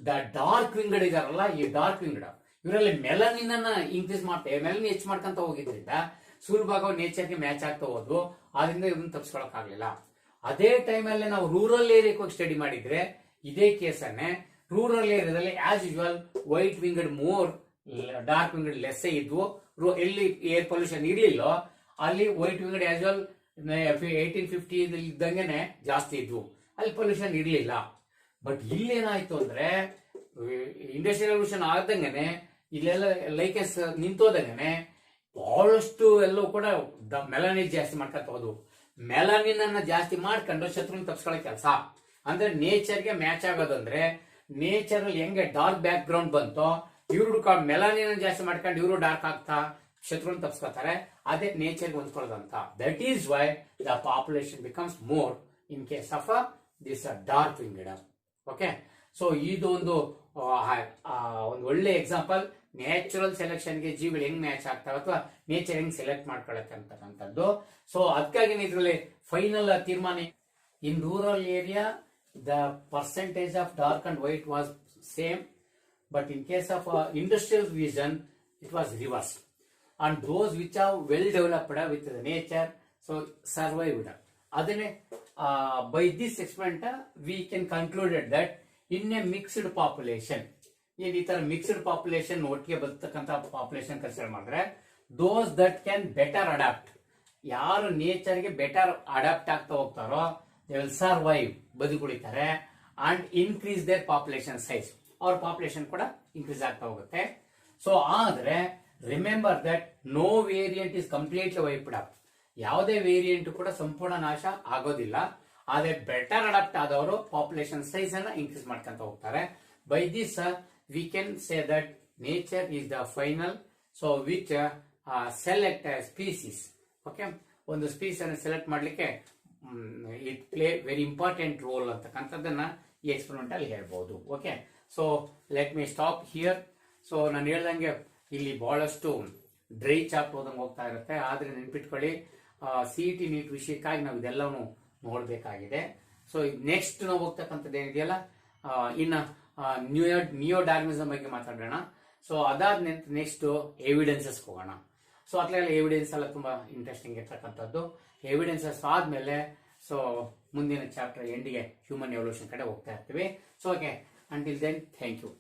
the dark winged ಇದಾರಲ್ಲ, ಈ dark winged ಇವರಲ್ಲಿ melanin ಅನ್ನ increase ಮಾಡ್ತೇವೆ, melanin ಹೆಚ್ಚು ಮಾಡ್ಕೊಂತ ಹೋಗಿದ್ರಿಂದ ಸುಲಭವಾಗಿ ನೇಚರ್ಗೆ ಮ್ಯಾಚ್ ಆಗ್ತಾ ಹೋದ್ವು. ಆದ್ರಿಂದ ಇದನ್ನ ತಪ್ಪಿಸ್ಕೊಳಕ್ ಆಗ್ಲಿಲ್ಲ. ಅದೇ ಟೈಮಲ್ಲಿ ನಾವು ರೂರಲ್ ಏರಿಯಾಕ್ಕೆ ಹೋಗಿ ಸ್ಟಡಿ ಮಾಡಿದ್ರೆ ಇದೇ ಕೇಸನ್ನೇ ರೂರಲ್ ಏರಿಯಾದಲ್ಲಿ as usual white winged more, dark winged less ಇದ್ವು. ಎಲ್ಲಿ ಏರ್ ಪೊಲ್ಯೂಷನ್ ಇರ್ಲಿಲ್ಲೋ ಅಲ್ಲಿ ವೈಟ್ ವಿಂಗ್ಡ್ ಆಸ್ ಯೂಶುವಲ್ 1850 ಇದ್ದಂಗೆನೆ ಜಾಸ್ತಿ ಇದ್ವು, ಅಲ್ಲಿ ಪೊಲ್ಯೂಷನ್ ಇರ್ಲಿಲ್ಲ. ಬಟ್ ಇಲ್ಲೇನಾಯ್ತು ಅಂದ್ರೆ ಇಂಡಸ್ಟ್ರಿಯಲ್ ರೆವಲ್ಯೂಷನ್ ಆದಂಗೆನೆ ಇಲ್ಲೆಲ್ಲ ಲೈಕೆನ್ಸ್ ನಿಂತೋದಂಗೆನೆ ಬಹಳಷ್ಟು ಎಲ್ಲವೂ ಕೂಡ ಮೆಲನಿನ್ ಜಾಸ್ತಿ ಮಾಡ್ಕೊಂತ ಹೋದ್ವು. ಮೆಲನಿನ್ ಅನ್ನ ಜಾಸ್ತಿ ಮಾಡ್ಕೊಂಡು ಶತ್ರುನ ತಪ್ಪಿಸ್ಕೊಳ್ಳೋ ಕೆಲಸ. ಅಂದ್ರೆ ನೇಚರ್ಗೆ ಮ್ಯಾಚ್ ಆಗೋದಂದ್ರೆ ನೇಚರ್ ಅಲ್ಲಿ ಹೆಂಗೆ ಡಾರ್ಕ್ ಬ್ಯಾಕ್ ಗ್ರೌಂಡ್ ಬಂತೋ ಇವ್ರು ಮೆಲನಿನ್ ಜಾಸ್ತಿ ಮಾಡ್ಕೊಂಡು ಇವರು ಡಾರ್ಕ್ ಆಗ್ತಾ ಶತ್ರುನ ತಪ್ಪಿಸ್ಕೊತಾರೆ. ಅದೇ ನೇಚರ್ಗೆ ಹೊಂದ್ಕೊಳ್ಳೋದಂತ. That is why the population becomes more in case of this dark winged. Okay, so ಇದೊಂದು ಒಂದು ಒಳ್ಳೆ ಎಕ್ಸಾಂಪಲ್ ನ್ಯಾಚುರಲ್ ಸೆಲೆಕ್ಷನ್ಗೆ ಜೀವಿಗಳು ಹೆಂಗ್ ಮ್ಯಾಚ್ ಆಗ್ತಾವ ಅಥವಾ ನೇಚರ್ ಹೆಂಗ್ ಸೆಲೆಕ್ಟ್ ಮಾಡ್ಕೊಳಕ್ಕೆ ಅಂತಕ್ಕಂಥದ್ದು. ಸೊ ಅದಕ್ಕಾಗಿ ಇದರಲ್ಲಿ ಫೈನಲ್ ತೀರ್ಮಾನ, in rural area the percentage of dark and white was same, but in case of industrial region it was reverse. And those which are well developed with the nature so survived. ಅದನ್ನೇ by this experiment we can concluded that in a mixed population, ಈ ತರ mixed population ಒಟ್ಟಿಗೆ ಬರ್ತಕ್ಕಂಥ population consider ಮಾಡಿದ್ರೆ those that can better adapt, ಯಾರು ನೇಚರ್ಗೆ better adapt ಆಗ್ತಾ ಹೋಗ್ತಾರೋ ದೇ ವಿಲ್ ಸರ್ವೈವ್, ಬದುಕುಳಿತಾರೆ, and increase their population size, ಅವ್ರ ಪಾಪ್ಯುಲೇಷನ್ ಕೂಡ ಇನ್ಕ್ರೀಸ್ ಆಗ್ತಾ ಹೋಗುತ್ತೆ. ಸೊ ಆದ್ರೆ remember that no variant is completely wiped up, ಯಾವುದೇ ವೇರಿಯಂಟ್ ಕೂಡ ಸಂಪೂರ್ಣ ನಾಶ ಆಗೋದಿಲ್ಲ. ಆದ್ರೆ ಬೆಟರ್ ಅಡಾಪ್ಟ್ ಆದವರು ಪಾಪ್ಯುಲೇಷನ್ ಸೈಜ್ ಅನ್ನ ಇನ್ಕ್ರೀಸ್ ಮಾಡ್ಕೊಂತ ಹೋಗ್ತಾರೆ. By this we can say that nature is the final, so which select species. Okay, ಒಂದು ಸ್ಪೀಸ್ ಅನ್ನು ಸೆಲೆಕ್ಟ್ ಮಾಡ್ಲಿಕ್ಕೆ it play very important role ಅಂತಕ್ಕಂಥದ್ದನ್ನ ಈ ಎಕ್ಸ್ಪೆರಿಮೆಂಟ್ ಅಲ್ಲಿ ಹೇಳ್ಬಹುದು. Okay, so let me stop here. So ನಾನು ಹೇಳ್ದಂಗೆ ಇಲ್ಲಿ ಬಹಳಷ್ಟು ಡ್ರೈ ಚಾಪ್ಟರ್ ಓದಂಗೆ ಹೋಗ್ತಾ ಇರುತ್ತೆ, ಆದ್ರೆ ನೆನ್ಪಿಟ್ಕೊಳ್ಳಿ CET ನೀಟ್ ವಿಷಯಕ್ಕಾಗಿ ನಾವು ಇದೆಲ್ಲವೂ ನೋಡ್ಬೇಕಾಗಿದೆ. ಸೊ ನೆಕ್ಸ್ಟ್ ನಾವು ಹೋಗ್ತಕ್ಕಂಥದ್ದು ಏನಿದೆಯಲ್ಲ, ಇನ್ನ ನಿಯೋಡಾರ್ಮಿಸಮ್ ಬಗ್ಗೆ ಮಾತಾಡೋಣ. ಸೊ ಅದಾದ ನೆಕ್ಸ್ಟ್ ಎವಿಡೆನ್ಸಸ್ ಹೋಗೋಣ. ಸೊ ಅದ್ರಲ್ಲಿ ಎವಿಡೆನ್ಸ್ ಎಲ್ಲ ತುಂಬಾ ಇಂಟ್ರೆಸ್ಟಿಂಗ್ ಇರ್ತಕ್ಕಂಥದ್ದು. ಎವಿಡೆನ್ಸಸ್ ಆದ್ಮೇಲೆ ಸೊ ಮುಂದಿನ ಚಾಪ್ಟರ್ ಎಂಡಿಗೆ ಹ್ಯೂಮನ್ ಎವಲ್ಯೂಷನ್ ಕಡೆ ಹೋಗ್ತಾ ಇರ್ತೀವಿ. So okay, until then thank you.